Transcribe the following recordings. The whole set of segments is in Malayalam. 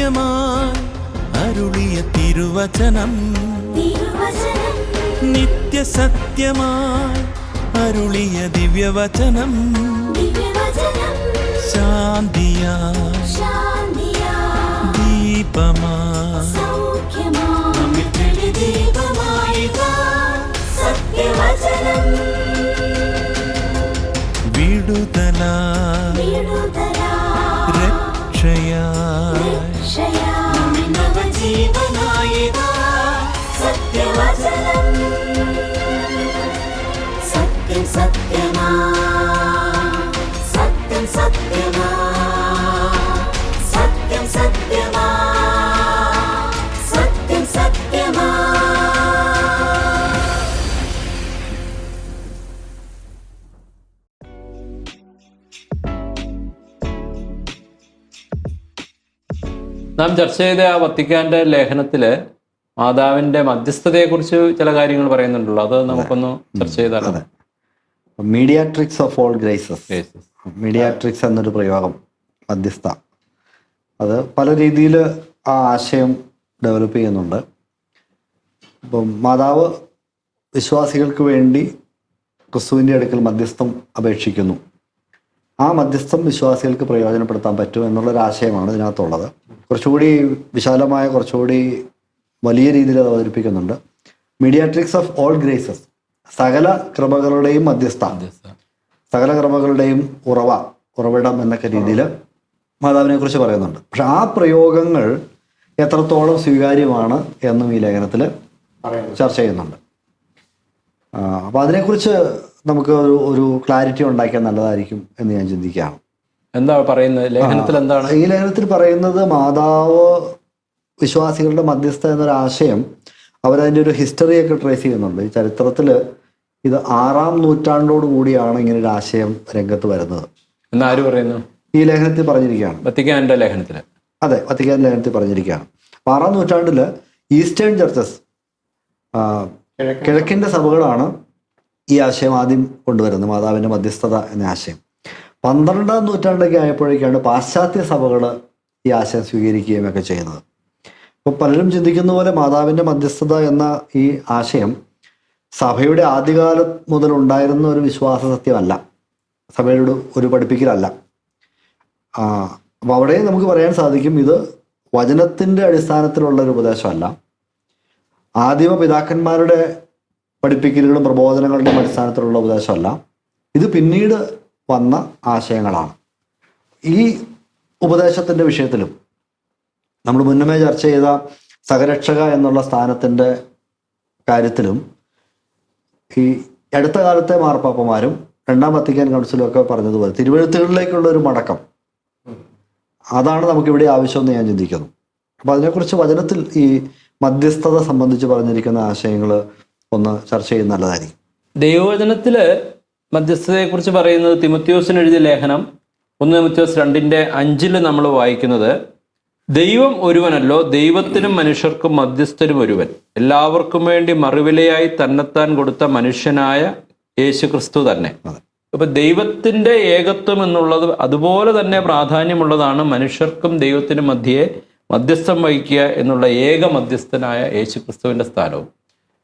സത്യമായി അരുളിയ തിരുവചനം, നിത്യസത്യമായി അരുളിയ ദിവ്യവചനം, ശാന്തിയായി ദീപമായി വിടുതലായി രക്ഷയായി സത്യം സത്യമാ സത്യം സത്യമാ സത്യം സത്യമാ സത്യം സത്യമാ. നാം ചർച്ച ചെയ്ത ആ വത്തിക്കാന്റെ ലേഖനത്തില് മാതാവിന്റെ മധ്യസ്ഥതയെക്കുറിച്ച് ചില കാര്യങ്ങൾ പറയുന്നുണ്ടല്ലോ, അത് നമുക്കൊന്ന് ചർച്ച ചെയ്താലോ? മീഡിയാട്രിക്സ് ഓഫ് ഓൾ ഗ്രേസസ്, മീഡിയാട്രിക്സ് എന്നൊരു പ്രയോഗം, മധ്യസ്ഥ, അത് പല രീതിയിൽ ആ ആശയം ഡെവലപ്പ് ചെയ്യുന്നുണ്ട്. ഇപ്പം മാതാവ് വിശ്വാസികൾക്ക് വേണ്ടി ക്രിസ്തുവിൻ്റെ അടുക്കൽ മധ്യസ്ഥം അപേക്ഷിക്കുന്നു. ആ മധ്യസ്ഥം വിശ്വാസികൾക്ക് പ്രയോജനപ്പെടുത്താൻ പറ്റും എന്നുള്ളൊരാശയമാണ് ഇതിനകത്തുള്ളത്. കുറച്ചുകൂടി വിശാലമായ, കുറച്ചുകൂടി വലിയ രീതിയിൽ അത് അവതരിപ്പിക്കുന്നുണ്ട്. മീഡിയാട്രിക്സ് ഓഫ് ഓൾ ഗ്രേസസ്, സകല കൃപകളുടെയും മധ്യസ്ഥ, സകല കൃപകളുടെയും ഉറവിടം എന്നൊക്കെ രീതിയിൽ മാതാവിനെ കുറിച്ച് പറയുന്നുണ്ട്. പക്ഷെ ആ പ്രയോഗങ്ങൾ എത്രത്തോളം സ്വീകാര്യമാണ് എന്നും ഈ ലേഖനത്തിൽ ചർച്ച ചെയ്യുന്നുണ്ട്. അപ്പം അതിനെക്കുറിച്ച് നമുക്ക് ഒരു ക്ലാരിറ്റി ഉണ്ടാക്കിയാൽ നല്ലതായിരിക്കും എന്ന് ഞാൻ ചിന്തിക്കുകയാണ്. എന്താ പറയുന്നത് ലേഖനത്തിൽ? എന്താണ് ഈ ലേഖനത്തിൽ പറയുന്നത്? മാതാവ് വിശ്വാസികളുടെ മധ്യസ്ഥ എന്നൊരാശയം അവരതിൻ്റെ ഒരു ഹിസ്റ്ററിയൊക്കെ ട്രേസ് ചെയ്യുന്നുണ്ട്. ഈ ചരിത്രത്തിൽ ഇത് 6-ാം നൂറ്റാണ്ടോട് കൂടിയാണ് ഇങ്ങനെ ഒരു ആശയം രംഗത്ത് വരുന്നത് എന്ന് ആര് പറയുന്നു? ഈ ലേഖനത്തിൽ പറഞ്ഞിരിക്കുകയാണ്. വത്തിക്കാന്റെ ലേഖനത്തിൽ. അതെ, വത്തിക്കാൻ ലേഖനത്തിൽ പറഞ്ഞിരിക്കുകയാണ്. 6-ാം നൂറ്റാണ്ടിൽ ഈസ്റ്റേൺ ചർച്ചസ്, കിഴക്കിൻ്റെ സഭകളാണ് ഈ ആശയം ആദ്യം കൊണ്ടുവരുന്നത്, മാതാവിൻ്റെ മധ്യസ്ഥത എന്ന ആശയം. 12-ാം നൂറ്റാണ്ടൊക്കെ ആയപ്പോഴേക്കാണ് പാശ്ചാത്യ സഭകൾ ഈ ആശയം സ്വീകരിക്കുകയും ഒക്കെ ചെയ്യുന്നത്. ഇപ്പോൾ പലരും ചിന്തിക്കുന്ന പോലെ മാതാവിൻ്റെ മധ്യസ്ഥത എന്ന ഈ ആശയം സഭയുടെ ആദ്യകാലം മുതൽ ഉണ്ടായിരുന്ന ഒരു വിശ്വാസ സത്യമല്ല, സഭയുടെ ഒരു പഠിപ്പിക്കലല്ല. അപ്പോൾ അവിടെ നമുക്ക് പറയാൻ സാധിക്കും, ഇത് വചനത്തിൻ്റെ അടിസ്ഥാനത്തിലുള്ള ഒരു ഉപദേശമല്ല, ആദിമ പിതാക്കന്മാരുടെ പഠിപ്പിക്കലുകളും പ്രബോധനങ്ങളുടെയും അടിസ്ഥാനത്തിലുള്ള ഉപദേശമല്ല, ഇത് പിന്നീട് വന്ന ആശയങ്ങളാണ്. ഈ ഉപദേശത്തിൻ്റെ വിഷയത്തിലും നമ്മൾ മുന്നമേ ചർച്ച ചെയ്ത സഹരക്ഷക എന്നുള്ള സ്ഥാനത്തിൻ്റെ കാര്യത്തിലും ഈ അടുത്ത കാലത്തെ മാർപ്പാപ്പമാരും 2-ാം വത്തിക്കാൻ കൗൺസിലും ഒക്കെ പറഞ്ഞതുപോലെ തിരുവെഴുത്തുകളിലേക്കുള്ള ഒരു മടക്കം, അതാണ് നമുക്കിവിടെ ആവശ്യമെന്ന് ഞാൻ ചിന്തിക്കുന്നു. അപ്പം അതിനെക്കുറിച്ച് വചനത്തിൽ ഈ മധ്യസ്ഥത സംബന്ധിച്ച് പറഞ്ഞിരിക്കുന്ന ആശയങ്ങൾ ഒന്ന് ചർച്ച ചെയ്യുന്നത് നല്ലതായിരിക്കും. ദൈവവചനത്തില് മധ്യസ്ഥതയെക്കുറിച്ച് പറയുന്നത് തിമോത്തിയോസിന് എഴുതിയ ലേഖനം 1 തിമോത്തിയോസ് 2:5 നമ്മൾ വായിക്കുന്നത്, ദൈവം ഒരുവനല്ലോ, ദൈവത്തിനും മനുഷ്യർക്കും മധ്യസ്ഥനും ഒരുവൻ, എല്ലാവർക്കും വേണ്ടി മറുവിലയായി തന്നെത്താൻ കൊടുത്ത മനുഷ്യനായ യേശു ക്രിസ്തു തന്നെ. അപ്പൊ ദൈവത്തിന്റെ ഏകത്വം എന്നുള്ളത് അതുപോലെ തന്നെ പ്രാധാന്യമുള്ളതാണ് മനുഷ്യർക്കും ദൈവത്തിനും മധ്യസ്ഥം വഹിക്കുക എന്നുള്ള ഏക മധ്യസ്ഥനായ യേശു ക്രിസ്തുവിന്റെ സ്ഥാനവും.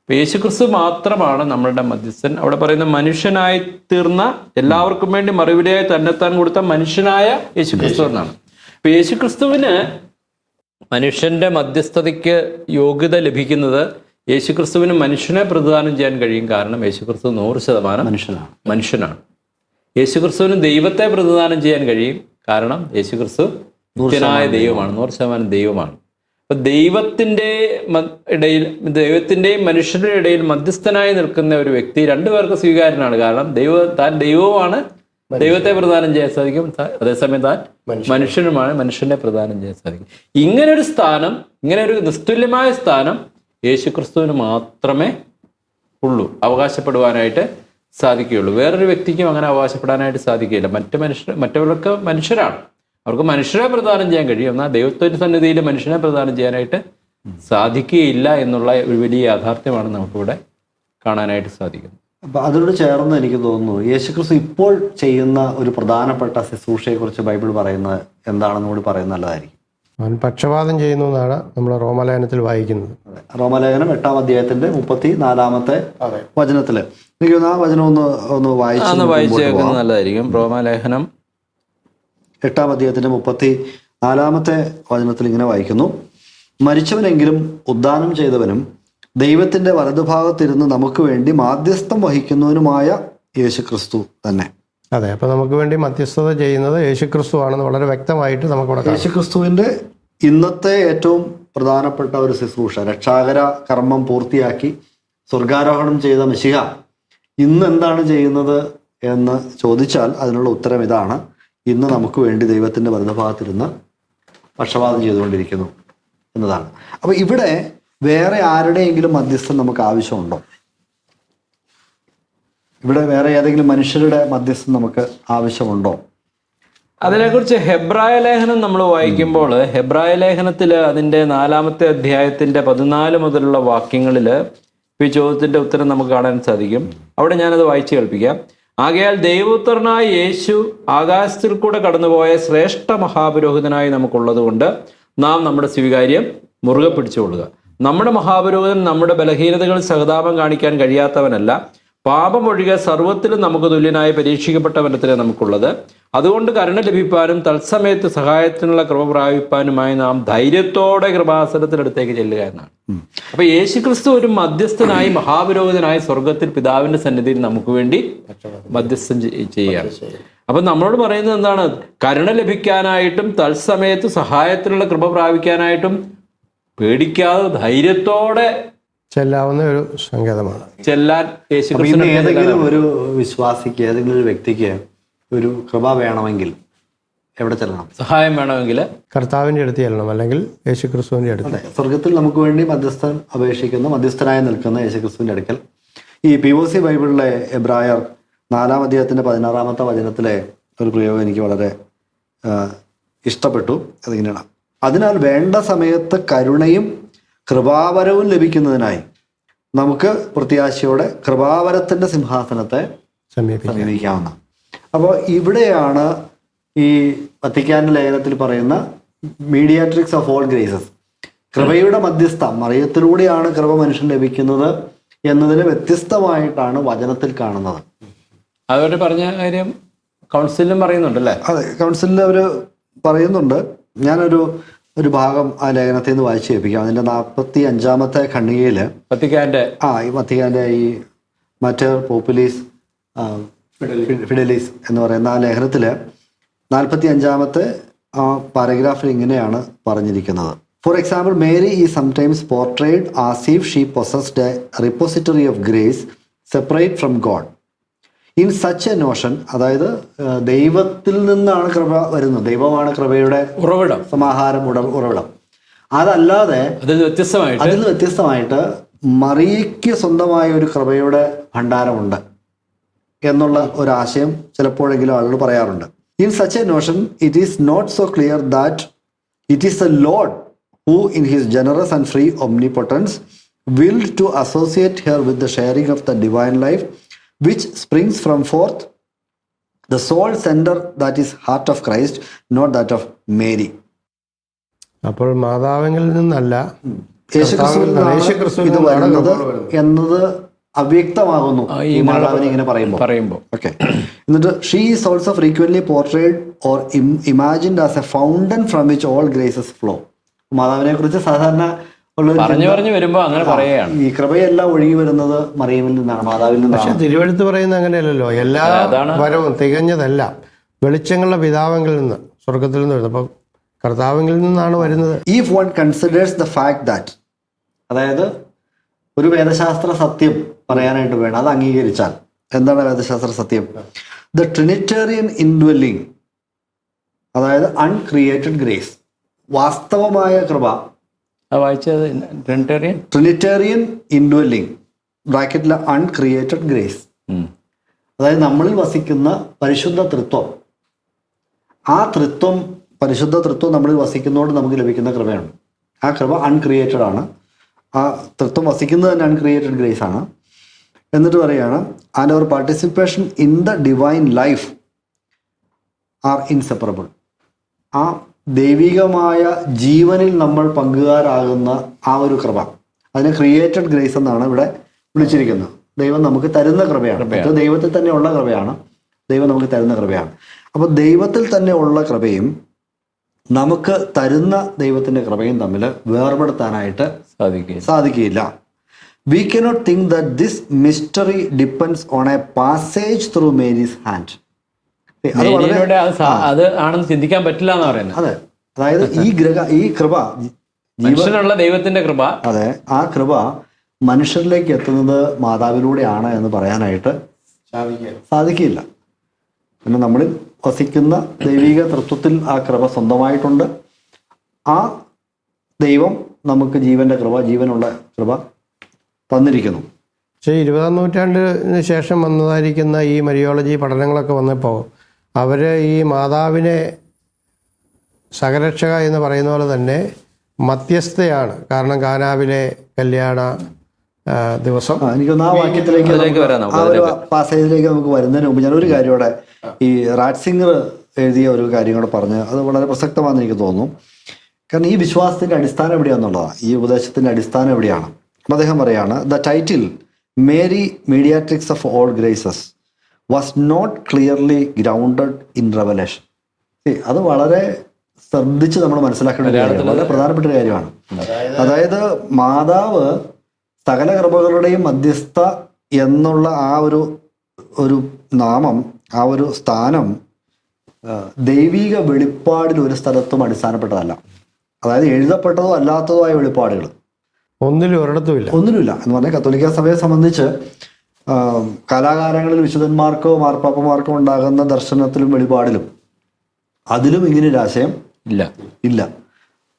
അപ്പൊ യേശു ക്രിസ്തു മാത്രമാണ് നമ്മളുടെ മധ്യസ്ഥൻ. അവിടെ പറയുന്ന മനുഷ്യനായി തീർന്ന, എല്ലാവർക്കും വേണ്ടി മറുവിലയായി തന്നെത്താൻ കൊടുത്ത മനുഷ്യനായ യേശു ക്രിസ്തു എന്നാണ്. അപ്പൊ യേശു ക്രിസ്തുവിന് മനുഷ്യന്റെ മധ്യസ്ഥതയ്ക്ക് യോഗ്യത ലഭിക്കുന്നത് യേശുക്രിസ്തുവിന് മനുഷ്യനെ പ്രതിദാനം ചെയ്യാൻ കഴിയും. കാരണം യേശുക്രിസ്തു 100% മനുഷ്യനാണ്. യേശുക്രിസ്തുവിന് ദൈവത്തെ പ്രതിദാനം ചെയ്യാൻ കഴിയും. കാരണം യേശുക്രിസ്തു നിത്യനായ ദൈവമാണ്, 100% ദൈവമാണ്. അപ്പൊ ദൈവത്തിന്റെയും മനുഷ്യരുടെ ഇടയിൽ മധ്യസ്ഥനായി നിൽക്കുന്ന ഒരു വ്യക്തി രണ്ടുപേർക്ക് സ്വീകാര്യനാണ്. കാരണം താൻ ദൈവവുമാണ്, ദൈവത്തെ പ്രദാനം ചെയ്യാൻ സാധിക്കും, അതേസമയം താൻ മനുഷ്യനുമാണ്, മനുഷ്യനെ പ്രദാനം ചെയ്യാൻ സാധിക്കും. ഇങ്ങനൊരു സ്ഥാനം, ഇങ്ങനെ ഒരു നിസ്തുല്യമായ സ്ഥാനം യേശുക്രിസ്തുവിന് മാത്രമേ ഉള്ളൂ, അവകാശപ്പെടുവാനായിട്ട് സാധിക്കുകയുള്ളൂ. വേറൊരു വ്യക്തിക്കും അങ്ങനെ അവകാശപ്പെടാനായിട്ട് സാധിക്കുകയില്ല. മറ്റവർക്ക് മനുഷ്യരാണ്, അവർക്ക് മനുഷ്യരെ പ്രദാനം ചെയ്യാൻ കഴിയും, എന്നാൽ ദൈവത്തിന്റെ സന്നിധിയിൽ മനുഷ്യനെ പ്രദാനം ചെയ്യാനായിട്ട് സാധിക്കുകയില്ല എന്നുള്ള ഒരു വലിയ യാഥാർത്ഥ്യമാണ് നമുക്കിവിടെ കാണാനായിട്ട് സാധിക്കുന്നത്. അപ്പം അതിനോട് ചേർന്ന് എനിക്ക് തോന്നുന്നു യേശുക്രിസ്തു ഇപ്പോൾ ചെയ്യുന്ന ഒരു പ്രധാനപ്പെട്ട ശുശ്രൂഷയെക്കുറിച്ച് ബൈബിൾ പറയുന്നത് എന്താണെന്ന് കൂടി പറയുന്നത് നല്ലതായിരിക്കും. അവൻ പക്ഷപാതം ചെയ്യുന്നു എന്നാണ് നമ്മൾ റോമാലേഖനത്തിൽ വായിക്കുന്നത്. റോമാലേഖനം 8-ാം അധ്യായത്തിന്റെ 34-ാമത്തെ വചനത്തില് എനിക്ക് തോന്നുന്നു ആ വചനം ഒന്ന് വായിച്ചേക്കുന്നത് നല്ലതായിരിക്കും. റോമാലേഖനം 8-ാം അധ്യായത്തിന്റെ 34-ാമത്തെ വചനത്തിൽ ഇങ്ങനെ വായിക്കുന്നു: മരിച്ചവനെങ്കിലും ഉദ്ധാനം ചെയ്തവനും ദൈവത്തിന്റെ വലതുഭാഗത്തിരുന്ന് നമുക്ക് വേണ്ടി മാധ്യസ്ഥം വഹിക്കുന്നവനുമായ യേശുക്രിസ്തു തന്നെ. അതെ, അപ്പൊ നമുക്ക് വേണ്ടി മധ്യസ്ഥത ചെയ്യുന്നത് യേശുക്രിസ്തു ആണെന്ന് വളരെ വ്യക്തമായിട്ട് നമുക്കിവിടെ കാണാം. യേശുക്രിസ്തുവിന്റെ ഇന്നത്തെ ഏറ്റവും പ്രധാനപ്പെട്ട ഒരു ശുശ്രൂഷ, രക്ഷാകര കർമ്മം പൂർത്തിയാക്കി സ്വർഗാരോഹണം ചെയ്ത മിശിഹ ഇന്ന് എന്താണ് ചെയ്യുന്നത് എന്ന് ചോദിച്ചാൽ അതിനുള്ള ഉത്തരം ഇതാണ്: ഇന്ന് നമുക്ക് വേണ്ടി ദൈവത്തിന്റെ വലതുഭാഗത്തിരുന്ന് പക്ഷപാതം ചെയ്തുകൊണ്ടിരിക്കുന്നു എന്നതാണ്. അപ്പൊ ഇവിടെ വേറെ ആരുടെയെങ്കിലും മധ്യസ്ഥം നമുക്ക് ആവശ്യമുണ്ടോ? ഇവിടെ വേറെ ഏതെങ്കിലും മനുഷ്യരുടെ മധ്യസ്ഥം നമുക്ക് ആവശ്യമുണ്ടോ? അതിനെക്കുറിച്ച് ഹെബ്രായ ലേഖനം നമ്മൾ വായിക്കുമ്പോൾ, ഹെബ്രായ ലേഖനത്തിൽ അതിൻ്റെ 4-ാമത്തെ അധ്യായത്തിൻ്റെ 14 മുതലുള്ള വാക്യങ്ങളിൽ ഈ ചോദ്യത്തിൻ്റെ ഉത്തരം നമുക്ക് കാണാൻ സാധിക്കും. അവിടെ ഞാനത് വായിച്ചു കേൾപ്പിക്കാം. ആകയാൽ ദൈവപുത്രനായ യേശു ആകാശത്തിൽ കൂടെ കടന്നുപോയ ശ്രേഷ്ഠ മഹാപുരോഹിതനായി നമുക്കുള്ളത് കൊണ്ട് നാം നമ്മുടെ സ്വീകാര്യം മുറുകെ പിടിച്ചുകൊള്ളുക. നമ്മുടെ മഹാപുരോഹിതൻ നമ്മുടെ ബലഹീനതകൾ സഹതാപം കാണിക്കാൻ കഴിയാത്തവനല്ല, പാപം ഒഴികെ സർവ്വത്തിലും നമുക്ക് തുല്യനായി പരീക്ഷിക്കപ്പെട്ടവനത്തിലെ നമുക്കുള്ളത്. അതുകൊണ്ട് കരുണ ലഭിപ്പാനും തത്സമയത്ത് സഹായത്തിനുള്ള കൃപ പ്രാപിപ്പാനുമായി നാം ധൈര്യത്തോടെ കൃപാസനത്തിനടുത്തേക്ക് ചെല്ലുക എന്നാണ്. അപ്പൊ യേശുക്രിസ്തു ഒരു മധ്യസ്ഥനായി മഹാപുരോഹിതനായി സ്വർഗത്തിൽ പിതാവിന്റെ സന്നിധിയിൽ നമുക്ക് വേണ്ടി മധ്യസ്ഥം ചെയ്യുകയാണ്. അപ്പൊ നമ്മളോട് പറയുന്നത് എന്താണ്? കരുണ ലഭിക്കാനായിട്ടും തത്സമയത്ത് സഹായത്തിനുള്ള കൃപ പ്രാപിക്കാനായിട്ടും പേടിക്കാതെ ധൈര്യത്തോടെ ചെല്ലാവുന്ന ഒരു സങ്കേതമാണ് ചെല്ലാൻ ഇന്ന് ഏതെങ്കിലും ഒരു വിശ്വാസിക്ക്, ഏതെങ്കിലും ഒരു വ്യക്തിക്ക് ഒരു കൃപ വേണമെങ്കിൽ എവിടെ ചെല്ലണം? സഹായം വേണമെങ്കിൽ കർത്താവിന്റെ അടുത്ത് ചെല്ലണം, അല്ലെങ്കിൽ യേശുക്രിസ്തുവിന്റെ അടുത്ത്. സ്വർഗത്തിൽ നമുക്ക് വേണ്ടി മധ്യസ്ഥൻ അപേക്ഷിക്കുന്ന, മധ്യസ്ഥനായി നിൽക്കുന്ന യേശുക്രിസ്തുവിന്റെ അടുക്കൽ. ഈ POC ബൈബിളിലെ എബ്രായർ 4-ാം അധ്യായത്തിന്റെ 16-ാമത്തെ വചനത്തിലെ ഒരു പ്രയോഗം എനിക്ക് വളരെ ഇഷ്ടപ്പെട്ടു. അതിങ്ങനെയാണ്: അതിനാൽ വേണ്ട സമയത്ത് കരുണയും കൃപാവരവും ലഭിക്കുന്നതിനായി നമുക്ക് പ്രത്യാശയോടെ കൃപാവരത്തിന്റെ സിംഹാസനത്തെ സമീപിക്കാവുന്ന. അപ്പോൾ ഇവിടെയാണ് ഈ വത്തിക്കാൻ ലേഖനത്തിൽ പറയുന്ന മീഡിയാട്രിക്സ് ഓഫ് ഓൾ ഗ്രേസസ്, കൃപയുടെ മധ്യസ്ഥ, മറിയത്തിലൂടെയാണ് കൃപ മനുഷ്യൻ ലഭിക്കുന്നത് എന്നതിന് വ്യത്യസ്തമായിട്ടാണ് വചനത്തിൽ കാണുന്നത്. അവർ പറഞ്ഞ കാര്യം കൗൺസിലും പറയുന്നുണ്ട് അല്ലേ? അതെ, കൗൺസിലിൽ അവർ പറയുന്നുണ്ട്. ഞാനൊരു ഭാഗം ആ ലേഖനത്തിൽ നിന്ന് വായിച്ചു കേൾപ്പിക്കാം. അതിന്റെ 45-ാമത്തെ ഖണ്ഡികയില് വത്തിക്കാന്റെ ഈ മറ്റർ പോപ്പുലീസ് ഫിഡലീസ് എന്ന് പറയുന്ന ആ ലേഖനത്തില് 45-ാമത്തെ ആ പാരഗ്രാഫിൽ ഇങ്ങനെയാണ് പറഞ്ഞിരിക്കുന്നത്: for example, Mary is sometimes portrayed as if she possessed A repository of grace separate from God. In such a Notion, അതായത് ദൈവത്തിൽ നിന്നാണ് കൃപ വരുന്നത്, ദൈവമാണ് കൃപയുടെ ഉറവിടം, സമാഹാരം, ഉറവിടം. അതല്ലാതെ അതിൽ വ്യത്യസ്തമായിട്ട് മറിയയ്ക്ക് സ്വന്തമായ ഒരു കൃപയുടെ ഭണ്ഡാരമുണ്ട് എന്നുള്ള ഒരു ആശയം ചിലപ്പോഴെങ്കിലും ആളുകൾ പറയാറുണ്ട്. In such a notion it is not so clear that it is the lord who in his generous and free omnipotence willed to associate her with the sharing of the divine life which springs from forth the sole center, that is heart of Christ, not that of Mary. അപ്പോൾ മാതാവിൽ നിന്നല്ല യേശുക്രിസ്തു ഇത് വരുന്നത് എന്നത് അവ്യക്തമാകുന്നു ഈ മാതാവിനെ ഇങ്ങനെ പറയുമ്പോൾ. ഓക്കെ, എന്നിട്ട് she is also frequently portrayed or imagined as A fountain from which all graces flow. മാതാവിനെ കുറിച്ച് സാധാരണ പറഞ്ഞു വരുമ്പോ അങ്ങനെ പറയുകയാണ്, ഈ കൃപയെല്ലാം ഒഴുകി വരുന്നത് മറിയമിൽ നിന്നാണ്, മാതാവിൽ നിന്നാണ്. പക്ഷെ തിരുവെഴുത്ത് പറയുന്നത് അങ്ങനെയല്ലല്ലോ. എല്ലാ വരവും തികഞ്ഞതല്ല വെളിച്ചങ്ങളുടെ പിതാവെങ്കിൽ നിന്ന്, സ്വർഗത്തിൽ നിന്ന് വരുന്നത്. അപ്പൊ കർത്താവിൽ നിന്നാണ് വരുന്നത്. If one considers the fact that, അതായത് ഒരു വേദശാസ്ത്ര സത്യം പറയാനായിട്ട് വേണം, അത് അംഗീകരിച്ചാൽ എന്താണ് വേദശാസ്ത്ര സത്യം? ദ ട്രിനിറ്റേറിയൻ ഇൻഡ്വെല്ലിംഗ്, അതായത് അൺക്രിയേറ്റഡ് ഗ്രേസ്, വാസ്തവമായ കൃപ. ട്രിനിറ്റേറിയൻ ഇൻഡ്വെല്ലിംഗ് ബ്രാക്കറ്റിലെ അൺക്രിയേറ്റഡ് ഗ്രേസ്, അതായത് നമ്മളിൽ വസിക്കുന്ന പരിശുദ്ധ തൃത്വം. ആ തൃത്വം, പരിശുദ്ധ തൃത്വം നമ്മളിൽ വസിക്കുന്നതുകൊണ്ട് നമുക്ക് ലഭിക്കുന്ന കൃപയാണ്. ആ കൃപ അൺക്രിയേറ്റഡ് ആണ്. ആ തൃത്വം വസിക്കുന്നത് തന്നെ അൺക്രിയേറ്റഡ് ഗ്രേസ് ആണ്. എന്നിട്ട് പറയുകയാണ്, ആൻഡ് അവർ participation in the divine life are inseparable. ആ ദൈവികമായ ജീവനിൽ നമ്മൾ പങ്കുകാരാകുന്ന ആ ഒരു കൃപ, അതിനെ ക്രിയേറ്റഡ് ഗ്രേസ് എന്നാണ് ഇവിടെ വിളിച്ചിരിക്കുന്നത്. ദൈവം നമുക്ക് തരുന്ന കൃപയാണ്. മറ്റു ദൈവത്തിൽ തന്നെ ഉള്ള കൃപയാണ്, ദൈവം നമുക്ക് തരുന്ന കൃപയാണ്. അപ്പോൾ ദൈവത്തിൽ തന്നെ ഉള്ള കൃപയും നമുക്ക് തരുന്ന ദൈവത്തിന്റെ കൃപയും തമ്മിൽ വേർപെടുത്താനായിട്ട് സാധിക്കില്ല. We cannot think that this mystery depends on a passage through Mary's hand. അത് ആണെന്ന് ചിന്തിക്കാൻ പറ്റില്ല എന്ന് പറയുന്നത്. അതെ, അതായത് ഈ കൃപ, മനുഷ്യനുള്ള ദൈവത്തിന്റെ കൃപ, അതെ, ആ കൃപ മനുഷ്യരിലേക്ക് എത്തുന്നത് മാതാവിലൂടെയാണ് എന്ന് പറയാനായിട്ട് സാധിക്കില്ല. പിന്നെ നമ്മളിൽ വസിക്കുന്ന ദൈവിക തൃത്വത്തിൽ ആ കൃപ സ്വന്തമായിട്ടുണ്ട്. ആ ദൈവം നമുക്ക് ജീവന്റെ കൃപ, ജീവനുള്ള കൃപ തന്നിരിക്കുന്നു. പക്ഷേ 20-ാം നൂറ്റാണ്ടിന് ശേഷം വന്നതായിരിക്കുന്ന ഈ മരിയോളജി പഠനങ്ങളൊക്കെ വന്നപ്പോൾ അവർ ഈ മാതാവിനെ സഹരക്ഷക എന്ന് പറയുന്ന പോലെ തന്നെ മധ്യസ്ഥയാണ്. കാരണം കാനാവിലെ കല്യാണ ദിവസം, എനിക്കൊന്ന് ആ വാക്യത്തിലേക്ക് ആ ഒരു പാസേജിലേക്ക് നമുക്ക് വരുന്നതിന് മുമ്പ് ഞാൻ ഒരു കാര്യം ഇവിടെ ഈ റാറ്റ്സിംഗർ എഴുതിയ ഒരു കാര്യം കൂടെ പറഞ്ഞ് അത് വളരെ പ്രസക്തമാണെന്ന് എനിക്ക് തോന്നുന്നു. കാരണം ഈ വിശ്വാസത്തിന്റെ അടിസ്ഥാനം എവിടെയാണെന്നുള്ളതാണ്, ഈ ഉപദേശത്തിന്റെ അടിസ്ഥാനം എവിടെയാണ്. അപ്പം അദ്ദേഹം പറയാണ്, the title Mary mediatrix of all graces was not clearly grounded in revelation. അത് വളരെ ശ്രദ്ധിച്ച് നമ്മൾ മനസ്സിലാക്കേണ്ട ഒരു കാര്യം, വളരെ പ്രധാനപ്പെട്ട ഒരു കാര്യമാണ്. അതായത് മാതാവ് സകല കൃപകളുടെയും മധ്യസ്ഥ എന്നുള്ള ആ ഒരു നാമം, ആ ഒരു സ്ഥാനം ദൈവിക വെളിപ്പാടിൽ ഒരു സ്ഥലത്തും അടിസ്ഥാനപ്പെട്ടതല്ല. അതായത് എഴുതപ്പെട്ടതോ അല്ലാത്തതോ ആയ വെളിപ്പാടുകൾ ഒന്നിലുമില്ല എന്ന് പറഞ്ഞാൽ കത്തോലിക്ക സഭയെ സംബന്ധിച്ച് കാലാകാലങ്ങളിൽ വിശുദ്ധന്മാർക്കോ മാർപ്പാപ്പമാർക്കോ ഉണ്ടാകുന്ന ദർശനത്തിലും വെളിപാടിലും അതിലും ഇങ്ങനൊരു ആശയം ഇല്ല.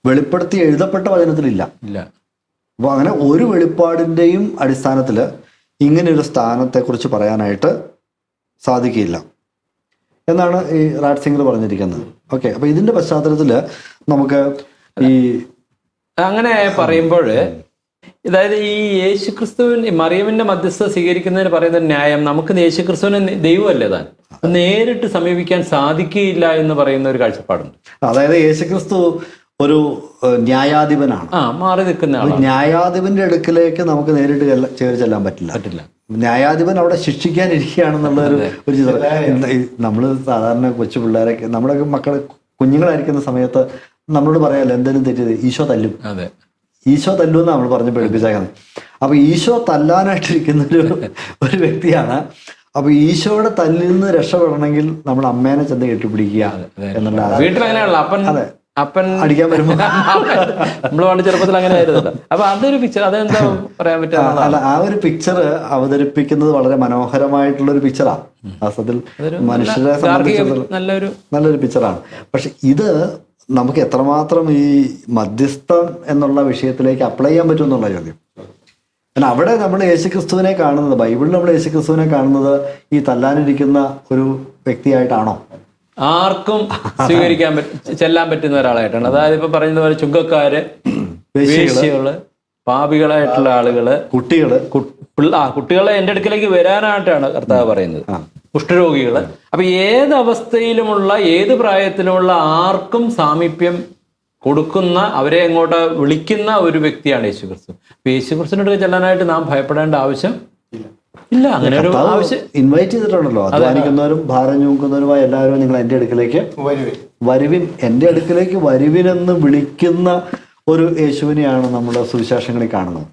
വെളിപ്പെടുത്തി എഴുതപ്പെട്ട വചനത്തിലില്ല. അപ്പോൾ അങ്ങനെ ഒരു വെളിപ്പാടിൻ്റെയും അടിസ്ഥാനത്തിൽ ഇങ്ങനെയൊരു സ്ഥാനത്തെക്കുറിച്ച് പറയാനായിട്ട് സാധിക്കില്ല എന്നാണ് ഈ റാറ്റ്സിംഗർ പറഞ്ഞിരിക്കുന്നത്. ഓക്കെ, അപ്പോൾ ഇതിൻ്റെ പശ്ചാത്തലത്തിൽ നമുക്ക് ഈ അങ്ങനെ പറയുമ്പോൾ, അതായത് ഈ യേശുക്രിസ്തുവിന് മറിയമിന്റെ മധ്യസ്ഥ സ്വീകരിക്കുന്നതിന് പറയുന്ന ന്യായം, നമുക്ക് യേശുക്രിസ്തുവിന് ദൈവമല്ലേ താൻ, നേരിട്ട് സമീപിക്കാൻ സാധിക്കുകയില്ല എന്ന് പറയുന്ന ഒരു കാഴ്ചപ്പാടുണ്ട്. അതായത് യേശുക്രിസ്തു ഒരു ന്യായാധിപനാണ്, മാറി നിൽക്കുന്ന ന്യായാധിപന്റെ അടുക്കിലേക്ക് നമുക്ക് നേരിട്ട് ചേർന്ന് ചെല്ലാൻ പറ്റില്ല. ന്യായാധിപൻ അവിടെ ശിക്ഷിക്കാനിരിക്കുകയാണെന്നുള്ള ഒരു ചിത്രം. നമ്മൾ സാധാരണ കൊച്ചു പിള്ളേരൊക്കെ, നമ്മുടെ മക്കൾ കുഞ്ഞുങ്ങളായിരിക്കുന്ന സമയത്ത് നമ്മളോട് പറയാമല്ലോ, എന്തെങ്കിലും തെറ്റ് ഈശോ തല്ലും, ഈശോ തല്ലുമെന്ന് നമ്മൾ പറഞ്ഞ് പഠിപ്പിച്ചേക്കുന്നത്. അപ്പൊ ഈശോ തല്ലാനായിട്ടിരിക്കുന്ന ഒരു വ്യക്തിയാണ്. അപ്പൊ ഈശോയുടെ തല്ലിൽ നിന്ന് രക്ഷപ്പെടണമെങ്കിൽ നമ്മൾ അമ്മേനെ ചെന്ന് കെട്ടിപ്പിടിക്കുക എന്നുള്ള വീട്ടിൽ അപ്പൻ അടിക്കാൻ വരുമ്പോ നമ്മള് പണ്ട് ചെറുപ്പത്തിൽ അങ്ങനെ ആയിരുന്നല്ലോ. അപ്പൊ അതൊരു പിക്ചർ, അതെന്താ പറയാൻ പറ്റുക? അല്ല, ആ ഒരു പിക്ചർ അവതരിപ്പിക്കുന്നത് വളരെ മനോഹരമായിട്ടുള്ള ഒരു പിക്ചറാണ്. വാസ്തവത്തിൽ മനുഷ്യരെ സംബന്ധിച്ചിടത്തോളം നല്ലൊരു പിക്ചറാണ്. പക്ഷെ ഇത് നമുക്ക് എത്രമാത്രം ഈ മധ്യസ്ഥം എന്നുള്ള വിഷയത്തിലേക്ക് അപ്ലൈ ചെയ്യാൻ പറ്റും എന്നുള്ള ചോദ്യം. കാരണം അവിടെ നമ്മൾ യേശുക്രിസ്തുവിനെ കാണുന്നത്, ബൈബിളിൽ നമ്മൾ യേശുക്രിസ്തുവിനെ കാണുന്നത് ഈ തല്ലാനിരിക്കുന്ന ഒരു വ്യക്തിയായിട്ടാണോ? ആർക്കും സ്വീകരിക്കാൻ ചെല്ലാൻ പറ്റുന്ന ഒരാളായിട്ടാണ്. അതായത് ഇപ്പൊ പറയുന്ന പോലെ ചുങ്കക്കാര്, വേശ്യകള്, പാപികളായിട്ടുള്ള ആളുകള്, കുട്ടികളെ എന്റെ അടുക്കലേക്ക് വരാനായിട്ടാണ് കർത്താവ് പറയുന്നത്, കുഷ്ഠരോഗികള്. അപ്പൊ ഏത് അവസ്ഥയിലുമുള്ള ഏത് പ്രായത്തിലുമുള്ള ആർക്കും സാമീപ്യം കൊടുക്കുന്ന, അവരെ അങ്ങോട്ട് വിളിക്കുന്ന ഒരു വ്യക്തിയാണ് യേശുക്രിസ്തു. അപ്പൊ യേശുക്രിസ്തുവിനോട് ചെല്ലാനായിട്ട് നാം ഭയപ്പെടേണ്ട ആവശ്യം ഇല്ല. അങ്ങനെ ഒരു ആവശ്യം ഇൻവൈറ്റ് ചെയ്തിട്ടുണ്ടല്ലോ, അധ്വാനിക്കുന്നവരും ഭാരം ചുമക്കുന്നവരുമായ എല്ലാവരും നിങ്ങൾ എൻ്റെ അടുക്കിലേക്ക് വരുവിൻ, എൻ്റെ അടുക്കിലേക്ക് വരുവിനെന്ന് വിളിക്കുന്ന ഒരു യേശുവിനെയാണ് നമ്മുടെ സുവിശേഷങ്ങളിൽ കാണുന്നത്.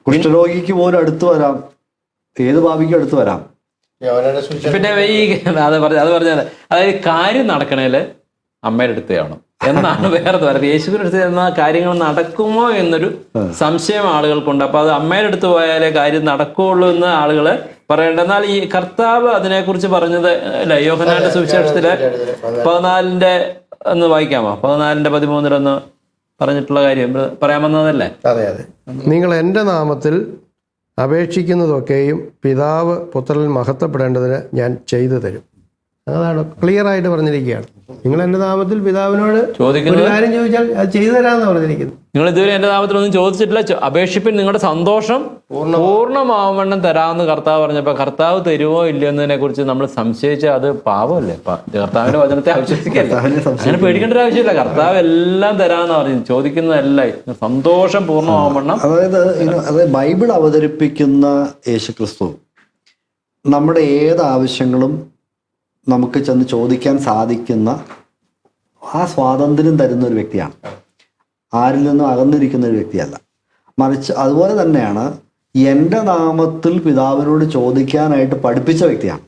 കുഷ്ഠരോഗിക്ക് പോലും അടുത്ത് വരാം, ഏത് പാപിക്കും അടുത്ത് വരാം. പിന്നെ ഈ അത് പറഞ്ഞാൽ അതായത് കാര്യം നടക്കണേല് അമ്മയുടെ അടുത്ത് ആവണം എന്നാണ് വേറെ പറയുന്നത്. യേശുവിന്റെ അടുത്ത് ചെന്ന കാര്യങ്ങൾ നടക്കുമോ എന്നൊരു സംശയം ആളുകൾക്കുണ്ട്. അപ്പൊ അത് അമ്മയുടെ അടുത്ത് പോയാലേ കാര്യം നടക്കുകയുള്ളൂ എന്ന് ആളുകള് പറയേണ്ട. എന്നാൽ ഈ കർത്താവ് അതിനെക്കുറിച്ച് പറഞ്ഞത് അല്ല, യോഹന്നാന്റെ സുവിശേഷത്തില് 14 ഒന്ന് വായിക്കാമോ? 14:13 പറഞ്ഞിട്ടുള്ള കാര്യം പറയാമെന്നതല്ലേ? അതെ, നിങ്ങൾ എൻ്റെ നാമത്തിൽ അപേക്ഷിക്കുന്നതൊക്കെയും പിതാവ് പുത്രനിൽ മഹത്വപ്പെടേണ്ടതിന് ഞാൻ ചെയ്തു തരും. അതാണ് ക്ലിയർ ആയിട്ട് പറഞ്ഞിരിക്കുകയാണ്. നിങ്ങൾ എൻ്റെ നാമത്തിൽ പിതാവിനോട് ഒരു ചോദിക്കുന്നത് കാര്യം ചോദിച്ചാൽ അത് ചെയ്തു തരാമെന്ന് പറഞ്ഞിരിക്കുന്നു. നിങ്ങൾ ഇതുവരെ എൻ്റെ നാമത്തിലൊന്നും ചോദിച്ചിട്ടില്ല, അപേക്ഷിപ്പിൻ നിങ്ങളുടെ സന്തോഷം പൂർണ്ണമാവണ്ണം തരാമെന്ന് കർത്താവ് പറഞ്ഞപ്പോൾ കർത്താവ് തരുമോ ഇല്ലയോ എന്നതിനെ കുറിച്ച് നമ്മൾ സംശയിച്ചാൽ അത് പാവമല്ലേ? കർത്താവിന്റെ വചനത്തെ അവിശ്വസിക്കല്ല. അങ്ങനെ പേടിക്കേണ്ട ഒരു ആവശ്യമില്ല. കർത്താവ് എല്ലാം തരാമെന്ന് പറഞ്ഞു. ചോദിക്കുന്നതെല്ലാം സന്തോഷം പൂർണ്ണമാവണ്ണം. അതായത് ബൈബിൾ അവതരിപ്പിക്കുന്ന യേശുക്രിസ്തു നമ്മുടെ ഏത് ആവശ്യങ്ങളും നമുക്ക് ചെന്ന് ചോദിക്കാൻ സാധിക്കുന്ന ആ സ്വാതന്ത്ര്യം തരുന്ന ഒരു വ്യക്തിയാണ്. ആരിൽ നിന്നും അകന്നിരിക്കുന്ന ഒരു വ്യക്തിയല്ല. മറിച്ച് അതുപോലെ തന്നെയാണ് എൻ്റെ നാമത്തിൽ പിതാവിനോട് ചോദിക്കാനായിട്ട് പഠിപ്പിച്ച വ്യക്തിയാണ്.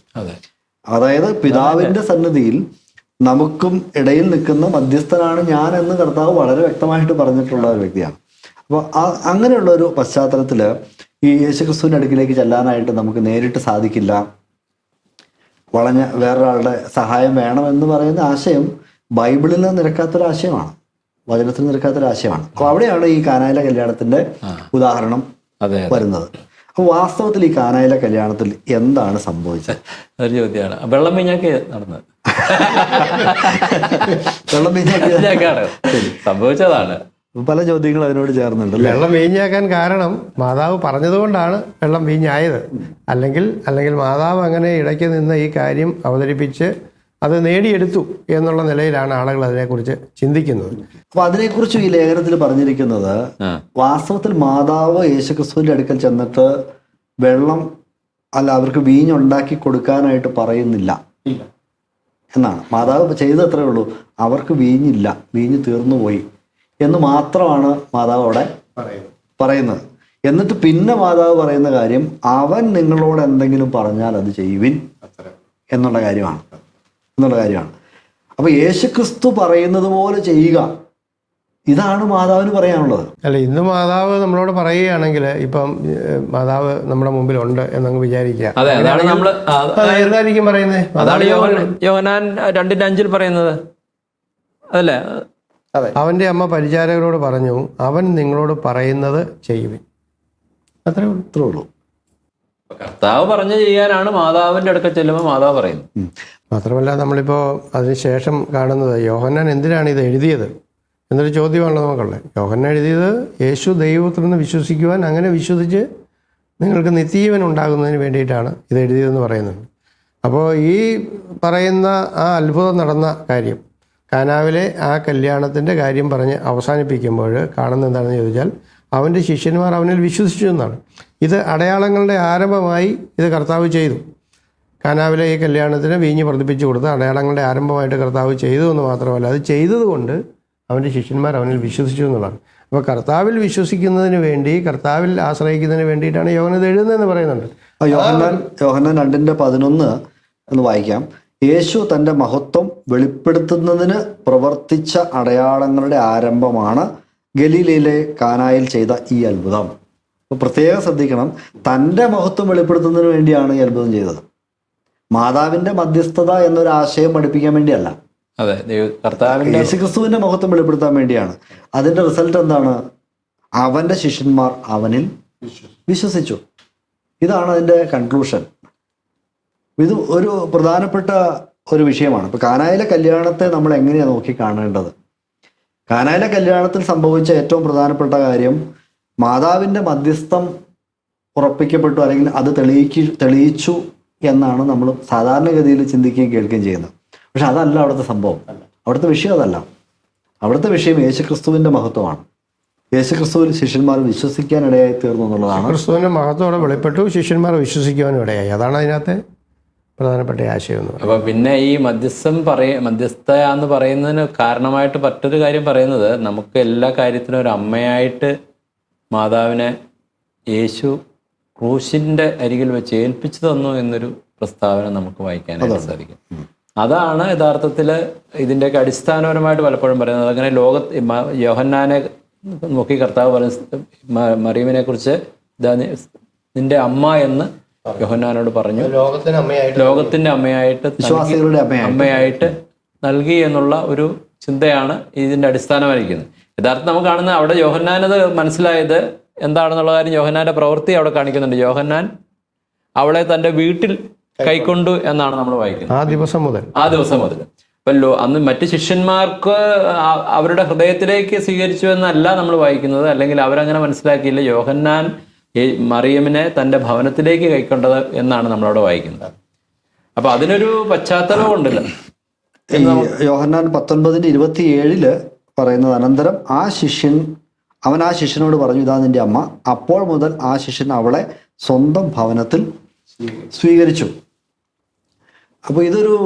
അതായത് പിതാവിൻ്റെ സന്നിധിയിൽ നമുക്കും ഇടയിൽ നിൽക്കുന്ന മധ്യസ്ഥനാണ് ഞാൻ എന്ന് കർത്താവ് വളരെ വ്യക്തമായിട്ട് പറഞ്ഞിട്ടുള്ള ഒരു വ്യക്തിയാണ്. അപ്പോൾ അങ്ങനെയുള്ള ഒരു പശ്ചാത്തലത്തിൽ ഈ യേശുക്രിസ്തുവിൻ്റെ അടുക്കിലേക്ക് ചെല്ലാനായിട്ട് നമുക്ക് നേരിട്ട് സാധിക്കില്ല. വളഞ്ഞ വേറൊരാളുടെ സഹായം വേണമെന്ന് പറയുന്ന ആശയം ബൈബിളിൽ നിരക്കാത്തൊരു ആശയമാണ്, വചനത്തിൽ നിരക്കാത്തൊരു ആശയമാണ്. അപ്പോൾ അവിടെയാണ് ഈ കാനായിലെ കല്യാണത്തിന്റെ ഉദാഹരണം വരുന്നത്. അപ്പോൾ വാസ്തവത്തിൽ ഈ കാനായിലെ കല്യാണത്തിൽ എന്താണ് സംഭവിച്ചത്? ഒരു ചോദ്യമാണ്. വെള്ളം വീഞ്ഞാക്കി നടന്നത് വെള്ളം വീഞ്ഞാക്കിയാണ് സംഭവിച്ചതാണ്. പല ചോദ്യങ്ങൾ അതിനോട് ചേർന്നുണ്ട്. വെള്ളം വീഞ്ഞാക്കാൻ കാരണം മാതാവ് പറഞ്ഞതുകൊണ്ടാണ് വെള്ളം വീഞ്ഞായത്. അല്ലെങ്കിൽ മാതാവ് അങ്ങനെ ഇടയ്ക്ക് നിന്ന് ഈ കാര്യം അവതരിപ്പിച്ച് അത് നേടിയെടുത്തു എന്നുള്ള നിലയിലാണ് ആളുകൾ അതിനെക്കുറിച്ച് ചിന്തിക്കുന്നത്. അപ്പൊ അതിനെക്കുറിച്ച് ഈ ലേഖനത്തിൽ പറഞ്ഞിരിക്കുന്നത് വാസ്തവത്തിൽ മാതാവ് യേശുക്രിസ്തുവിന്റെ അടുക്കൽ ചെന്നിട്ട് വെള്ളം അവർക്ക് വീഞ്ഞുണ്ടാക്കി കൊടുക്കാനായിട്ട് പറയുന്നില്ല എന്നാണ്. മാതാവ് ചെയ്തത് അത്രേ ഉള്ളൂ. അവർക്ക് വീഞ്ഞില്ല, വീഞ്ഞ് തീർന്നു പോയി എന്ന് മാത്രമാണ് മാതാവ് അവിടെ പറയുന്നത്. എന്നിട്ട് പിന്നെ മാതാവ് പറയുന്ന കാര്യം അവൻ നിങ്ങളോട് എന്തെങ്കിലും പറഞ്ഞാൽ അത് ചെയ്യുവിൻ എന്നുള്ള കാര്യമാണ്. അപ്പൊ യേശുക്രിസ്തു പറയുന്നത് പോലെ ചെയ്യുക, ഇതാണ് മാതാവിന് പറയാനുള്ളത്. അല്ല, ഇന്ന് മാതാവ് നമ്മളോട് പറയുകയാണെങ്കിൽ ഇപ്പം മാതാവ് നമ്മുടെ മുമ്പിൽ ഉണ്ട് എന്നങ്ങ് വിചാരിക്കുക. എന്തായിരിക്കും പറയുന്നത്? അതാണ് യോഹന്നാൻ 2:5 പറയുന്നത് അതല്ലേ? അവന്റെ അമ്മ പരിചാരകരോട് പറഞ്ഞു, അവൻ നിങ്ങളോട് പറയുന്നത് ചെയ്യുവിൻ. അത്രേ ഉള്ളൂ. കർത്താവ് പറഞ്ഞു ചെയ്യാനാണ് മാതാവിന്റെ അടുക്കൽ ചെല്ലുമ്പോൾ മാതാവ് പറയുന്നത്. മാത്രമല്ല നമ്മളിപ്പോൾ അതിനുശേഷം കാണുന്നത് യോഹന്നാൻ എന്തിനാണ് ഇത് എഴുതിയത് എന്നൊരു ചോദ്യമാണല്ലോ നമുക്കുള്ളത്. യോഹന്നാൻ എഴുതിയത് യേശു ദൈവത്തിൽ നിന്ന് വിശ്വസിക്കുവാൻ, അങ്ങനെ വിശ്വസിച്ച് നിങ്ങൾക്ക് നിത്യജീവൻ ഉണ്ടാകുന്നതിന് വേണ്ടിയിട്ടാണ് ഇത് എഴുതിയതെന്ന് പറയുന്നുണ്ട്. അപ്പോൾ ഈ പറയുന്ന ആ അത്ഭുതം നടന്ന കാര്യം, കാനാവിലെ ആ കല്യാണത്തിൻ്റെ കാര്യം പറഞ്ഞ് അവസാനിപ്പിക്കുമ്പോൾ കാണുന്ന എന്താണെന്ന് ചോദിച്ചാൽ അവൻ്റെ ശിഷ്യന്മാർ അവനിൽ വിശ്വസിച്ചു എന്നാണ്. ഇത് അടയാളങ്ങളുടെ ആരംഭമായി ഇത് കർത്താവ് ചെയ്തു. കാനാവിലെ ഈ കല്യാണത്തിന് വീഞ്ഞ് വർദ്ധിപ്പിച്ചു കൊടുത്ത് അടയാളങ്ങളുടെ ആരംഭമായിട്ട് കർത്താവ് ചെയ്തു എന്ന് മാത്രമല്ല, അത് ചെയ്തതുകൊണ്ട് അവൻ്റെ ശിഷ്യന്മാർ അവനിൽ വിശ്വസിച്ചു എന്നുള്ളതാണ്. അപ്പോൾ കർത്താവിൽ വിശ്വസിക്കുന്നതിന് വേണ്ടി, കർത്താവിൽ ആശ്രയിക്കുന്നതിന് വേണ്ടിയിട്ടാണ് യോഹന്നാൻ ഇത് എഴുതുന്നതെന്ന് പറയുന്നുണ്ട്. യോഹന്നാൻ 2:11 എന്ന് വായിക്കാം. യേശു തൻ്റെ മഹത്വം വെളിപ്പെടുത്തുന്നതിന് പ്രവർത്തിച്ച അടയാളങ്ങളുടെ ആരംഭമാണ് ഗലീലയിലെ കാനായിൽ ചെയ്ത ഈ അത്ഭുതം. അപ്പോൾ പ്രത്യേകം ശ്രദ്ധിക്കണം, തൻ്റെ മഹത്വം വെളിപ്പെടുത്തുന്നതിന് വേണ്ടിയാണ് ഈ അത്ഭുതം ചെയ്തത്. മാതാവിന്റെ മധ്യസ്ഥത എന്നൊരു ആശയം പഠിപ്പിക്കാൻ വേണ്ടിയല്ല. അതെ, കർത്താവിന്റെ യേശുക്രിസ്തുവിന്റെ മഹത്വം വെളിപ്പെടുത്താൻ വേണ്ടിയാണ്. അതിന്റെ റിസൾട്ട് എന്താണ്? അവന്റെ ശിഷ്യന്മാർ അവനിൽ വിശ്വസിച്ചു. ഇതാണ് അതിന്റെ കൺക്ലൂഷൻ. ഇത് ഒരു പ്രധാനപ്പെട്ട ഒരു വിഷയമാണ്. ഇപ്പൊ കാനായിലെ കല്യാണത്തെ നമ്മൾ എങ്ങനെയാണ് നോക്കി കാണേണ്ടത്? കാനായിലെ കല്യാണത്തിൽ സംഭവിച്ച ഏറ്റവും പ്രധാനപ്പെട്ട കാര്യം മാതാവിന്റെ മധ്യസ്ഥം ഉറപ്പിക്കപ്പെട്ടു, അല്ലെങ്കിൽ അത് തെളിയിച്ചു എന്നാണ് നമ്മൾ സാധാരണഗതിയിൽ ചിന്തിക്കുകയും കേൾക്കുകയും ചെയ്യുന്നത്. പക്ഷെ അതല്ല അവിടുത്തെ സംഭവം. അവിടുത്തെ വിഷയം അതല്ല. അവിടുത്തെ വിഷയം യേശുക്രിസ്തുവിന്റെ മഹത്വമാണ്. യേശുക്രിസ്തുവിൽ ശിഷ്യന്മാർ വിശ്വസിക്കാനിടയായി തീർന്നു എന്നുള്ളതാണ്. ക്രിസ്തുവിന്റെ മഹത്വം അവിടെ വെളിപ്പെട്ടു, ശിഷ്യന്മാർ വിശ്വസിക്കുവാനും ഇടയായി. അതാണ് അതിനകത്തെ പ്രധാനപ്പെട്ട ആശയം എന്ന് പറയുന്നത്. അപ്പൊ പിന്നെ ഈ മധ്യസ്ഥ എന്ന് പറയുന്നതിന് കാരണമായിട്ട് മറ്റൊരു കാര്യം പറയുന്നത്, നമുക്ക് എല്ലാ കാര്യത്തിനും ഒരു അമ്മയായിട്ട് മാതാവിനെ യേശു ക്രൂശിന്റെ അരികിൽ വെച്ച് ഏൽപ്പിച്ചു തന്നു എന്നൊരു പ്രസ്താവന നമുക്ക് വായിക്കാനായിട്ട് സാധിക്കും. അതാണ് യഥാർത്ഥത്തിൽ ഇതിൻ്റെയൊക്കെ അടിസ്ഥാനപരമായിട്ട് പലപ്പോഴും പറയുന്നത്. അങ്ങനെ യോഹന്നാനെ നോക്കി കർത്താവ് പറയുന്ന മറിയമിനെ കുറിച്ച് നിന്റെ അമ്മ എന്ന് യോഹന്നാനോട് പറഞ്ഞു. ലോകത്തിന്റെ അമ്മയായിട്ട് അമ്മയായിട്ട് നൽകി എന്നുള്ള ഒരു ചിന്തയാണ് ഇതിന്റെ അടിസ്ഥാനമായിരിക്കുന്നത്. യഥാർത്ഥം നമുക്ക് കാണുന്ന അവിടെ യോഹന്നാനത് മനസ്സിലായത് എന്താണെന്നുള്ള കാര്യം യോഹന്നാന്റെ പ്രവൃത്തി അവിടെ കാണിക്കുന്നുണ്ട്. യോഹന്നാൻ അവളെ തൻ്റെ വീട്ടിൽ കൈക്കൊണ്ടു എന്നാണ് നമ്മൾ വായിക്കുന്നത്. ആ ദിവസം മുതൽ അപ്പല്ലോ അന്ന് മറ്റ് ശിഷ്യന്മാർക്ക് അവരുടെ ഹൃദയത്തിലേക്ക് സ്വീകരിച്ചു എന്നല്ല നമ്മൾ വായിക്കുന്നത്, അല്ലെങ്കിൽ അവരങ്ങനെ മനസ്സിലാക്കിയില്ല. യോഹന്നാൻ മറിയമിനെ തൻ്റെ ഭവനത്തിലേക്ക് കൈക്കൊണ്ടത് എന്നാണ് നമ്മളവിടെ വായിക്കുന്നത്. അപ്പൊ അതിനൊരു പശ്ചാത്തലം ഉണ്ടല്ലോ. യോഹന്നാൻ 19:27 പറയുന്നത്, അനന്തരം അവൻ ആ ശിഷ്യനോട് പറഞ്ഞു, ഇതാ നിന്റെ അമ്മ. അപ്പോൾ മുതൽ ആ ശിഷ്യൻ അവളെ സ്വന്തം ഭവനത്തിൽ സ്വീകരിച്ചു. അപ്പോൾ ഇതൊരു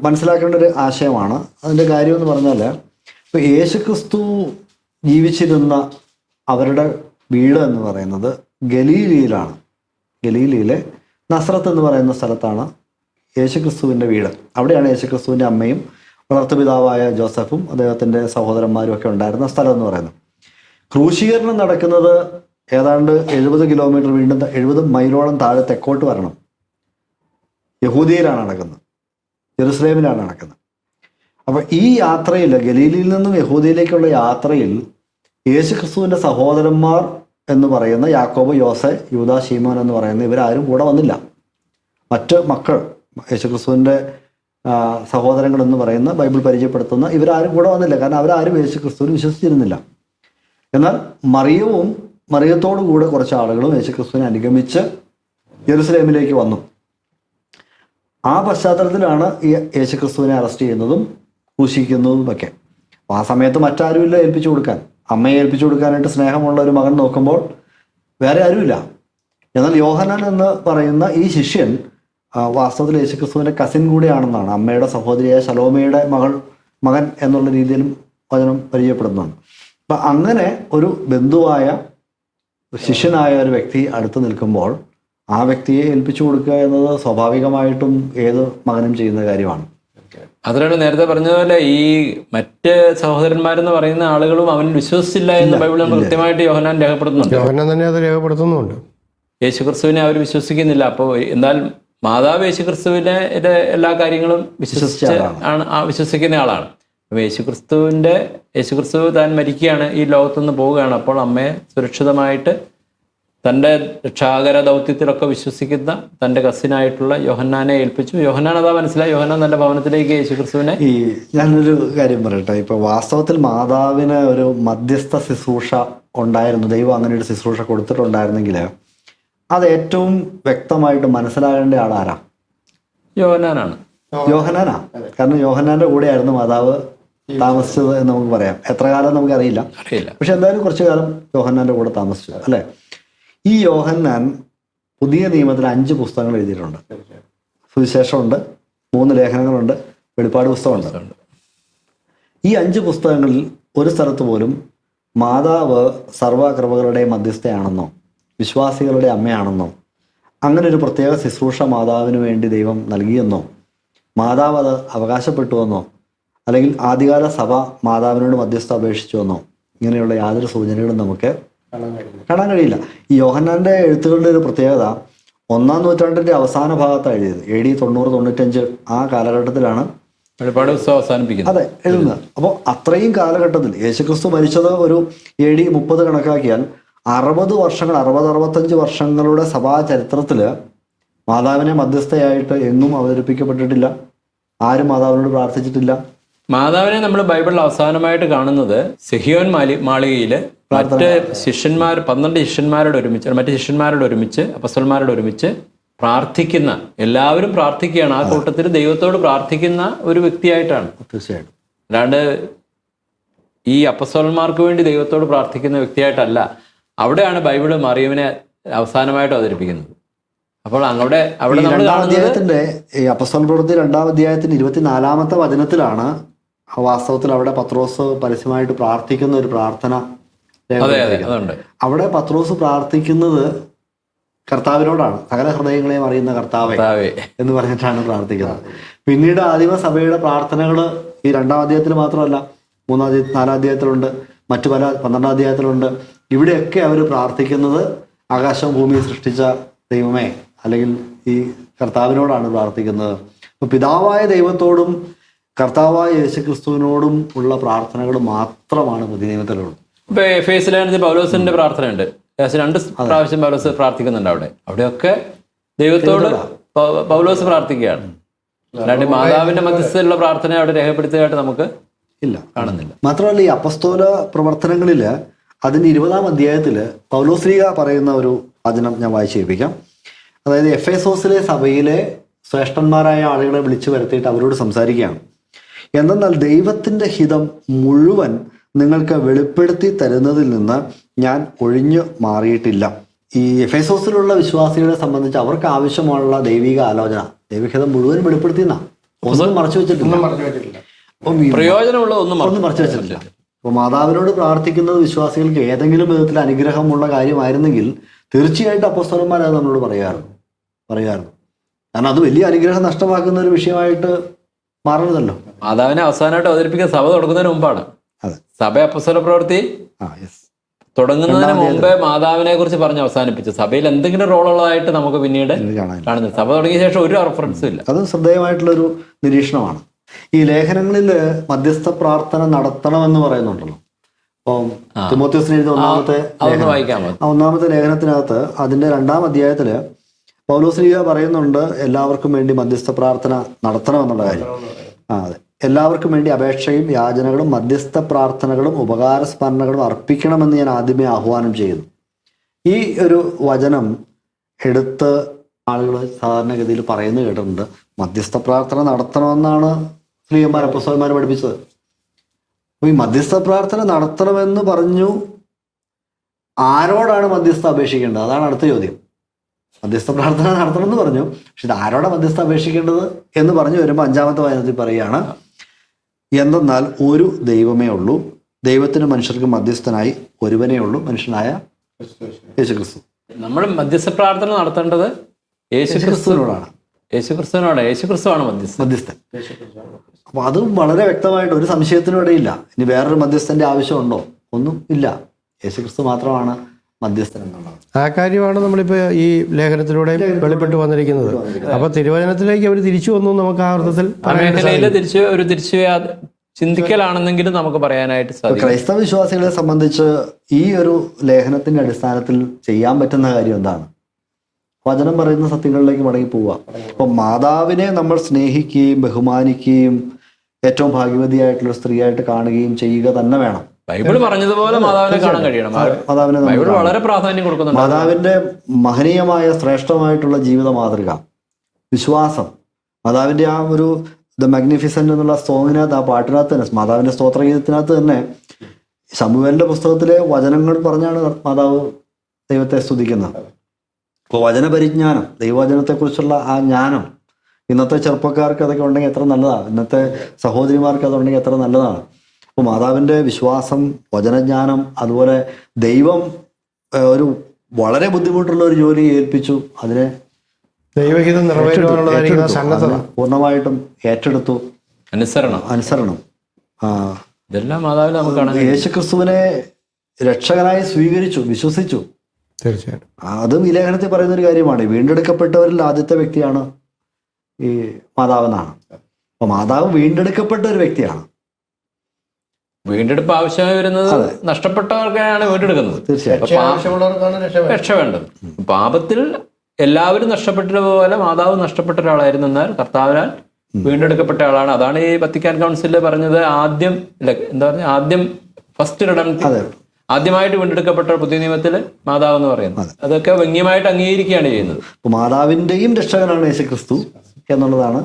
മനസ്സിലാക്കേണ്ട ഒരു ആശയമാണ്. അതിൻ്റെ കാര്യം എന്ന് പറഞ്ഞാൽ, ഇപ്പോൾ യേശുക്രിസ്തു ജീവിച്ചിരുന്ന അവരുടെ വീട് എന്ന് പറയുന്നത് ഗലീലയിലാണ്. ഗലീലയിലെ നസ്രത്ത് എന്ന് പറയുന്ന സ്ഥലത്താണ് യേശുക്രിസ്തുവിൻ്റെ വീട്. അവിടെയാണ് യേശുക്രിസ്തുവിൻ്റെ അമ്മയും വളർത്തുപിതാവായ ജോസഫും അദ്ദേഹത്തിൻ്റെ സഹോദരന്മാരും ഒക്കെ ഉണ്ടായിരുന്ന സ്ഥലം എന്ന് പറയുന്നത്. ക്രൂശീകരണം നടക്കുന്നത് ഏതാണ്ട് 70 കിലോമീറ്റർ, വീണ്ടും 70 മൈലോളം താഴെ തെക്കോട്ട് വരണം. യഹൂദിയയിലാണ് നടക്കുന്നത്, ജെറുസലേമിലാണ് നടക്കുന്നത്. അപ്പം ഈ യാത്രയിൽ, ഗലീലയിൽ നിന്നും യഹൂദിയയിലേക്കുള്ള യാത്രയിൽ, യേശുക്രിസ്തുവിൻ്റെ സഹോദരന്മാർ എന്ന് പറയുന്ന യാക്കോബ്, യോസെ, യൂദാ, ശീമോൻ എന്ന് പറയുന്ന ഇവരാരും കൂടെ വന്നില്ല. മറ്റ് മക്കൾ, യേശുക്രിസ്തുവിൻ്റെ സഹോദരങ്ങൾ എന്ന് പറയുന്ന ബൈബിൾ പരിചയപ്പെടുത്തുന്ന ഇവരാരും കൂടെ വന്നില്ല. കാരണം അവരാരും യേശുക്രിസ്തുവിൽ വിശ്വസിച്ചിരുന്നില്ല. എന്നാൽ മറിയത്തോടു കൂടെ കുറച്ച് ആളുകളും യേശുക്രിസ്തുവിനെ അനുഗമിച്ച് യെരുസലേമിലേക്ക് വന്നു. ആ പശ്ചാത്തലത്തിലാണ് ഈ യേശുക്രിസ്തുവിനെ അറസ്റ്റ് ചെയ്യുന്നതും ക്രൂശിക്കുന്നതും ഒക്കെ. അപ്പോൾ ആ സമയത്ത് മറ്റാരുമില്ല ഏൽപ്പിച്ചു കൊടുക്കാൻ. അമ്മയെ ഏൽപ്പിച്ചു കൊടുക്കാനായിട്ട് സ്നേഹമുള്ള ഒരു മകൻ നോക്കുമ്പോൾ വേറെ ആരുമില്ല. എന്നാൽ യോഹന്നാൻ എന്ന് പറയുന്ന ഈ ശിഷ്യൻ വാസ്തവത്തിൽ യേശുക്രിസ്തുവിൻ്റെ കസിൻ കൂടിയാണെന്നാണ്, അമ്മയുടെ സഹോദരിയായ ശലോമയുടെ മകൻ എന്നുള്ള രീതിയിലും വചനം പരിചയപ്പെടുന്നതാണ്. അപ്പം അങ്ങനെ ഒരു ബന്ധുവായ ശിഷ്യനായ ഒരു വ്യക്തി അടുത്ത് നിൽക്കുമ്പോൾ ആ വ്യക്തിയെ ഏൽപ്പിച്ചു കൊടുക്കുക എന്നത് സ്വാഭാവികമായിട്ടും ഏത് മകനും ചെയ്യുന്ന കാര്യമാണ്. അതിനാണ് നേരത്തെ പറഞ്ഞതുപോലെ ഈ മറ്റ് സഹോദരന്മാരെന്ന് പറയുന്ന ആളുകളും അവൻ വിശ്വസിച്ചില്ല എന്ന് ബൈബിളിൽ നമ്മൾ കൃത്യമായിട്ട് യോഹന്നാൻ രേഖപ്പെടുത്തുന്നുണ്ട്. യോഹന്നാൻ തന്നെ അത് രേഖപ്പെടുത്തുന്നുണ്ട്. യേശുക്രിസ്തുവിനെ അവർ വിശ്വസിക്കുന്നില്ല. അപ്പോൾ എന്നാൽ മാതാവ് യേശുക്രിസ്തുവിനെ എല്ലാ കാര്യങ്ങളും വിശ്വസിക്കുന്ന ആളാണ്. അപ്പോൾ യേശുക്രിസ്തു താൻ മരിക്കുകയാണ്, ഈ ലോകത്തുനിന്ന് പോവുകയാണ്. അപ്പോൾ അമ്മയെ സുരക്ഷിതമായിട്ട് തൻ്റെ രക്ഷാകര ദൗത്യത്തിലൊക്കെ വിശ്വസിക്കുന്ന തൻ്റെ കസിനായിട്ടുള്ള യോഹന്നാനെ ഏൽപ്പിച്ചു. യോഹന്നാൻ അതാ മനസ്സിലായി. യോഹന്നാൻ തൻ്റെ ഭവനത്തിലേക്ക് യേശുക്രിസ്തുവിനെ ഞാനൊരു കാര്യം പറയട്ടെ. ഇപ്പൊ വാസ്തവത്തിൽ മാതാവിന് ഒരു മധ്യസ്ഥ ശുശ്രൂഷ ഉണ്ടായിരുന്നു, ദൈവം അങ്ങനെ ഒരു ശുശ്രൂഷ കൊടുത്തിട്ടുണ്ടായിരുന്നെങ്കിൽ അത് ഏറ്റവും വ്യക്തമായിട്ട് മനസ്സിലാകേണ്ട ആളാരാ? യോഹന്നാനാണ്. കാരണം യോഹന്നാന്റെ കൂടെയായിരുന്നു മാതാവ് താമസിച്ചത് എന്ന് നമുക്ക് പറയാം. എത്ര കാലം നമുക്കറിയില്ല, പക്ഷെ എന്തായാലും കുറച്ചു കാലം യോഹന്നാന്റെ കൂടെ താമസിച്ചു, അല്ലെ? ഈ യോഹന്നാൻ പുതിയ നിയമത്തിൽ 5 പുസ്തകങ്ങൾ എഴുതിയിട്ടുണ്ട്. സുവിശേഷമുണ്ട്, 3 ലേഖനങ്ങളുണ്ട്, വെളിപ്പാട് പുസ്തകമുണ്ട്. ഈ 5 പുസ്തകങ്ങളിൽ ഒരു സ്ഥലത്ത് പോലും മാതാവ് സർവകൃപകളുടെ മധ്യസ്ഥയാണെന്നോ വിശ്വാസികളുടെ അമ്മയാണെന്നോ അങ്ങനെ ഒരു പ്രത്യേക ശുശ്രൂഷ മാതാവിന് വേണ്ടി ദൈവം നൽകിയെന്നോ മാതാവ് അത് അവകാശപ്പെട്ടുവെന്നോ അല്ലെങ്കിൽ ആദ്യകാല സഭ മാതാവിനോട് മധ്യസ്ഥ അപേക്ഷിച്ചുവെന്നോ ഇങ്ങനെയുള്ള യാതൊരു സൂചനകളും നമുക്ക് കാണാൻ കഴിയില്ല. ഈ യോഹന്നാന്റെ എഴുത്തുകളുടെ ഒരു പ്രത്യേകത 1-ാം നൂറ്റാണ്ടിന്റെ അവസാന ഭാഗത്താണ് എഴുതിയത്. AD 90-95 ആ കാലഘട്ടത്തിലാണ് വെളിപ്പാട് പുസ്തകം അവസാനിപ്പിക്കുന്നത്. അതെ, എഴുതുന്നത്. അപ്പോൾ അത്രയും കാലഘട്ടത്തിൽ യേശുക്രിസ്തു മരിച്ചത് ഒരു AD 30 കണക്കാക്കിയാൽ 60-65 വർഷങ്ങളുടെ സഭാ ചരിത്രത്തിൽ മാതാവിനെ മധ്യസ്ഥയായിട്ട് എങ്ങും അവതരിപ്പിക്കപ്പെട്ടിട്ടില്ല. ആരും മാതാവിനോട് പ്രാർത്ഥിച്ചിട്ടില്ല. മാതാവിനെ നമ്മൾ ബൈബിളിൽ അവസാനമായിട്ട് കാണുന്നത് സിഹിയോൻ മാളികയിൽ മറ്റ് ശിഷ്യന്മാർ 12 ശിഷ്യന്മാരോട് ഒരുമിച്ച്, മറ്റ് ശിഷ്യന്മാരോട് ഒരുമിച്ച്, അപ്പസ്തലന്മാരോട് ഒരുമിച്ച് പ്രാർത്ഥിക്കുന്ന, എല്ലാവരും പ്രാർത്ഥിക്കുകയാണ്. ആ കൂട്ടത്തിൽ ദൈവത്തോട് പ്രാർത്ഥിക്കുന്ന ഒരു വ്യക്തിയായിട്ടാണ്. തീർച്ചയായിട്ടും. അല്ലാണ്ട് ഈ അപ്പസ്തലന്മാർക്ക് വേണ്ടി ദൈവത്തോട് പ്രാർത്ഥിക്കുന്ന വ്യക്തിയായിട്ടല്ല. അവിടെയാണ് ബൈബിള് മറിയമിനെ അവസാനമായിട്ട് അവതരിപ്പിക്കുന്നത്. അപ്പോൾ അവിടെ നമ്മൾ അധ്യായത്തിന്റെ ഈ അപ്പസ്തല പ്രവൃത്തി 2-ാം അധ്യായത്തിന്റെ 24-ാമത്തെ വചനത്തിലാണ് വാസ്തവത്തിൽ അവിടെ പത്രോസ് പരസ്യമായിട്ട് പ്രാർത്ഥിക്കുന്ന ഒരു പ്രാർത്ഥന. അവിടെ പത്രോസ് പ്രാർത്ഥിക്കുന്നത് കർത്താവിനോടാണ്. സകല ഹൃദയങ്ങളെയും അറിയുന്ന കർത്താവേ എന്ന് പറഞ്ഞിട്ടാണ് പ്രാർത്ഥിക്കുന്നത്. പിന്നീട് ആദിമ സഭയുടെ പ്രാർത്ഥനകൾ ഈ 2-ാം അധ്യായത്തിൽ മാത്രമല്ല, 3-ാം 4-ാം അധ്യായത്തിലുണ്ട്, മറ്റു പല 12-ാം അധ്യായത്തിലുണ്ട്. ഇവിടെയൊക്കെ അവർ പ്രാർത്ഥിക്കുന്നത് ആകാശം ഭൂമി സൃഷ്ടിച്ച ദൈവമേ, അല്ലെങ്കിൽ ഈ കർത്താവിനോടാണ് പ്രാർത്ഥിക്കുന്നത്. അപ്പൊ പിതാവായ ദൈവത്തോടും കർത്താവായ യേശുക്രിസ്തുവിനോടും ഉള്ള പ്രാർത്ഥനകൾ മാത്രമാണ് പുതിയ നിയമത്തിലുള്ളത്. ഇപ്പൊ എഫേസ്യർ പൗലോസിന്റെ പ്രാർത്ഥനയുണ്ട്. 2 പ്രാവശ്യം പൗലോസ് പ്രാർത്ഥിക്കുന്നുണ്ട്. അവിടെയൊക്കെ ദൈവത്തോട് പൗലോസ് പ്രാർത്ഥിക്കുകയാണ്. അല്ലാണ്ട് മാതാവിന്റെ മധ്യസ്ഥതയിലുള്ള പ്രാർത്ഥന അവിടെ രേഖപ്പെടുത്തിയതായിട്ട് നമുക്ക് ഇല്ല, കാണുന്നില്ല. മാത്രമല്ല ഈ അപ്പസ്തോല പ്രവർത്തനങ്ങളിൽ അതിൻ്റെ 20-ാം അധ്യായത്തിൽ പൗലോസ്ലീഹ പറയുന്ന ഒരു വചനം ഞാൻ വായിച്ചു കേൾപ്പിക്കാം. അതായത് എഫേസോസിലെ സഭയിലെ ശ്രേഷ്ഠന്മാരായ ആളുകളെ വിളിച്ചു വരുത്തിയിട്ട് അവരോട് സംസാരിക്കുകയാണ്. എന്തെന്നാൽ ദൈവത്തിൻ്റെ ഹിതം മുഴുവൻ നിങ്ങൾക്ക് വെളിപ്പെടുത്തി തരുന്നതിൽ നിന്ന് ഞാൻ ഒഴിഞ്ഞു മാറിയിട്ടില്ല. ഈ എഫേസോസിലുള്ള വിശ്വാസികളെ സംബന്ധിച്ച് അവർക്ക് ആവശ്യമുള്ള ദൈവിക ആലോചന, ദൈവഹിതം മുഴുവൻ വെളിപ്പെടുത്തിയെന്നാ, ഒന്നും മറച്ചു വെച്ചിട്ടില്ല, പ്രയോജനമുള്ള ഒന്നും മറച്ചു വെച്ചിട്ടില്ല. അപ്പോൾ മാതാവിനോട് പ്രാർത്ഥിക്കുന്നത് വിശ്വാസികൾക്ക് ഏതെങ്കിലും വിധത്തിൽ അനുഗ്രഹമുള്ള കാര്യമായിരുന്നെങ്കിൽ തീർച്ചയായിട്ടും അപ്പോസ്തലന്മാർ അത് നമ്മളോട് പറയാറുണ്ട്. കാരണം അത് വലിയ അനുഗ്രഹം നഷ്ടമാക്കുന്ന ഒരു വിഷയമായിട്ട് മാറരുതല്ലോ. മാതാവിനെ അവസാനമായിട്ട് അവതരിപ്പിക്കാൻ സഭ തുടങ്ങുന്നതിന് മുമ്പാണ്. അതെ, സഭ അപ്പോസ്തല പ്രവൃത്തി തുടങ്ങുന്നതിന് മുമ്പേ മാതാവിനെ കുറിച്ച് പറഞ്ഞ് അവസാനിപ്പിച്ചു. സഭയിൽ എന്തെങ്കിലും റോൾ ഉള്ളതായിട്ട് നമുക്ക് പിന്നീട് കാണുന്നത് സഭ തുടങ്ങിയ ശേഷം ഒരു റെഫറൻസും ഇല്ല. അത് ശ്രദ്ധേയമായിട്ടുള്ളൊരു നിരീക്ഷണമാണ്. ഈ ലേഖനങ്ങളിൽ മധ്യസ്ഥ പ്രാർത്ഥന നടത്തണമെന്ന് പറയുന്നുണ്ടല്ലോ. അപ്പം തിമോഥെയോസിന് എഴുതിയ ഒന്നാമത്തെ ലേഖനത്തിനകത്ത് അതിന്റെ 2-ാം അധ്യായത്തിൽ പൗലോസ്ലീഹ പറയുന്നുണ്ട് എല്ലാവർക്കും വേണ്ടി മധ്യസ്ഥ പ്രാർത്ഥന നടത്തണമെന്നുള്ള കാര്യം. അതെ, എല്ലാവർക്കും വേണ്ടി അപേക്ഷയും യാചനകളും മധ്യസ്ഥ പ്രാർത്ഥനകളും ഉപകാരസ്മരണകളും അർപ്പിക്കണമെന്ന് ഞാൻ ആദ്യമേ ആഹ്വാനം ചെയ്യുന്നു. ഈ ഒരു വചനം എടുത്ത് ആളുകൾ സാധാരണഗതിയിൽ പറയുന്നത് കേട്ടിട്ടുണ്ട്. മധ്യസ്ഥ പ്രാർത്ഥന നടത്തണമെന്നാണ് സ്ത്രീയന്മാർ അപ്പോസ്തലന്മാർ പഠിപ്പിച്ചത്. അപ്പോൾ ഈ മധ്യസ്ഥ പ്രാർത്ഥന നടത്തണമെന്ന് പറഞ്ഞു, ആരോടാണ് മധ്യസ്ഥ അപേക്ഷിക്കേണ്ടത്? അതാണ് അടുത്ത ചോദ്യം. മധ്യസ്ഥ പ്രാർത്ഥന നടത്തണമെന്ന് പറഞ്ഞു, പക്ഷെ ഇത് ആരോടാണ് മധ്യസ്ഥ അപേക്ഷിക്കേണ്ടത് എന്ന് പറഞ്ഞു വരുമ്പോൾ 5-ാമത്തെ വചനത്തിൽ പറയുകയാണ്, എന്തെന്നാൽ ഒരു ദൈവമേ ഉള്ളൂ, ദൈവത്തിന് മനുഷ്യർക്ക് മധ്യസ്ഥനായി ഒരുവനേ ഉള്ളൂ, മനുഷ്യനായ യേശുക്രിസ്തു. നമ്മൾ മധ്യസ്ഥ പ്രാർത്ഥന നടത്തേണ്ടത് യേശുക്രിസ്തുവിനോടാണ്. യേശുക്രിസ്തുവാണ് മധ്യസ്ഥൻ. അപ്പൊ അതും വളരെ വ്യക്തമായിട്ട് ഒരു സംശയത്തിനും ഇടയില്ല. ഇനി വേറൊരു മധ്യസ്ഥന്റെ ആവശ്യമുണ്ടോ? ഒന്നും ഇല്ല. യേശുക്രിസ്തു മാത്രമാണ് മധ്യസ്ഥൻ എന്നുള്ളത്. ആ കാര്യമാണ് നമ്മളിപ്പോൾ ഈ ലേഖനത്തിലൂടെ വെളിപ്പെട്ട് വന്നിരിക്കുന്നത്. അപ്പൊ തിരുവചനത്തിലേക്ക് അവർ തിരിച്ചു വന്നു നമുക്ക് ആ അർത്ഥത്തിൽ തിരിച്ചു ചിന്തിക്കലാണെന്നെങ്കിലും നമുക്ക് പറയാനായിട്ട് സാധിക്കും. ക്രൈസ്തവ വിശ്വാസികളെ സംബന്ധിച്ച് ഈ ഒരു ലേഖനത്തിന്റെ അടിസ്ഥാനത്തിൽ ചെയ്യാൻ പറ്റുന്ന കാര്യം എന്താണ്? വചനം പറയുന്ന സത്യങ്ങളിലേക്ക് മടങ്ങി പോവുക. അപ്പൊ മാതാവിനെ നമ്മൾ സ്നേഹിക്കുകയും ബഹുമാനിക്കുകയും ഏറ്റവും ഭാഗ്യവതിയായിട്ടുള്ള സ്ത്രീയായിട്ട് കാണുകയും ചെയ്യുക തന്നെ വേണം. ബൈബിൾ പറഞ്ഞതുപോലെ മാതാവിനെ കാണാൻ കഴിയണം. ബൈബിൾ വളരെ പ്രാധാന്യം കൊടുക്കുന്നുണ്ട്. മാതാവിന്റെ മഹനീയമായ ശ്രേഷ്ഠമായിട്ടുള്ള ജീവിത മാതൃക, വിശ്വാസം, മാതാവിന്റെ ആ ഒരു ദ മാഗ്നിഫിസന്റ് എന്നുള്ള സോങ്ങിനകത്ത്, ആ പാട്ടിനകത്ത് തന്നെ, മാതാവിന്റെ സ്തോത്രഗീതത്തിനകത്ത് തന്നെ ശമൂവേലിന്റെ പുസ്തകത്തിലെ വചനങ്ങൾ പറഞ്ഞാണ് മാതാവ് ദൈവത്തെ സ്തുതിക്കുന്നത്. അപ്പോൾ വചനപരിജ്ഞാനം, ദൈവവചനത്തെക്കുറിച്ചുള്ള ആ ജ്ഞാനം ഇന്നത്തെ ചെറുപ്പക്കാർക്ക് അതൊക്കെ ഉണ്ടെങ്കിൽ എത്ര നല്ലതാണ്, ഇന്നത്തെ സഹോദരിമാർക്ക് അതുണ്ടെങ്കിൽ എത്ര നല്ലതാണ്. അപ്പോൾ മാതാവിൻ്റെ വിശ്വാസം, വചനജ്ഞാനം, അതുപോലെ ദൈവം ഒരു വളരെ ബുദ്ധിമുട്ടുള്ള ഒരു ജോലി ഏൽപ്പിച്ചു, അതിനെ ദൈവഹിതം നിറവേറ്റുവാനുള്ളതായിരിക്കുന്ന സന്നദ്ധത പൂർണ്ണമായിട്ടും ഏറ്റെടുത്തു. അനുസരണം ഇതെല്ലാം മാതാവിൽ നമുക്ക് കാണാം. യേശുക്രിസ്തുവിനെ രക്ഷകനായി സ്വീകരിച്ചു, വിശ്വസിച്ചു. തീർച്ചയായിട്ടും അതും ഈ ലേഖനത്തിൽ പറയുന്ന ഒരു കാര്യമാണ്. വീണ്ടെടുക്കപ്പെട്ടവരിൽ ആദ്യത്തെ വ്യക്തിയാണ് ഈ മാതാവെന്നാണ്. അപ്പൊ മാതാവ് വീണ്ടെടുക്കപ്പെട്ട ഒരു വ്യക്തിയാണ്. വീണ്ടെടുപ്പ് ആവശ്യമായി വരുന്നത് നഷ്ടപ്പെട്ടവർക്കാണ് വീണ്ടെടുക്കുന്നത്. തീർച്ചയായിട്ടും രക്ഷ വേണ്ടത്. പാപത്തിൽ എല്ലാവരും നഷ്ടപ്പെട്ടതുപോലെ മാതാവ് നഷ്ടപ്പെട്ട ഒരാളായിരുന്നു, എന്നാൽ കർത്താവിനാൽ വീണ്ടെടുക്കപ്പെട്ട ആളാണ്. അതാണ് ഈ വത്തിക്കാൻ കൗൺസിലിൽ പറഞ്ഞത്, ആദ്യം ഫസ്റ്റ് റിഡംപ്ഷൻ, ആദ്യമായിട്ട് വീണ്ടെടുക്കപ്പെട്ട പുതിയ നിയമത്തിൽ മാതാവ് എന്ന് പറയുന്നത്. അതൊക്കെ വ്യംഗ്യമായിട്ട് അംഗീകരിക്കുകയാണ് ചെയ്യുന്നത്. മാതാവിന്റെയും രക്ഷകനാണ് യേശുക്രിസ്തു എന്നുള്ളതാണ്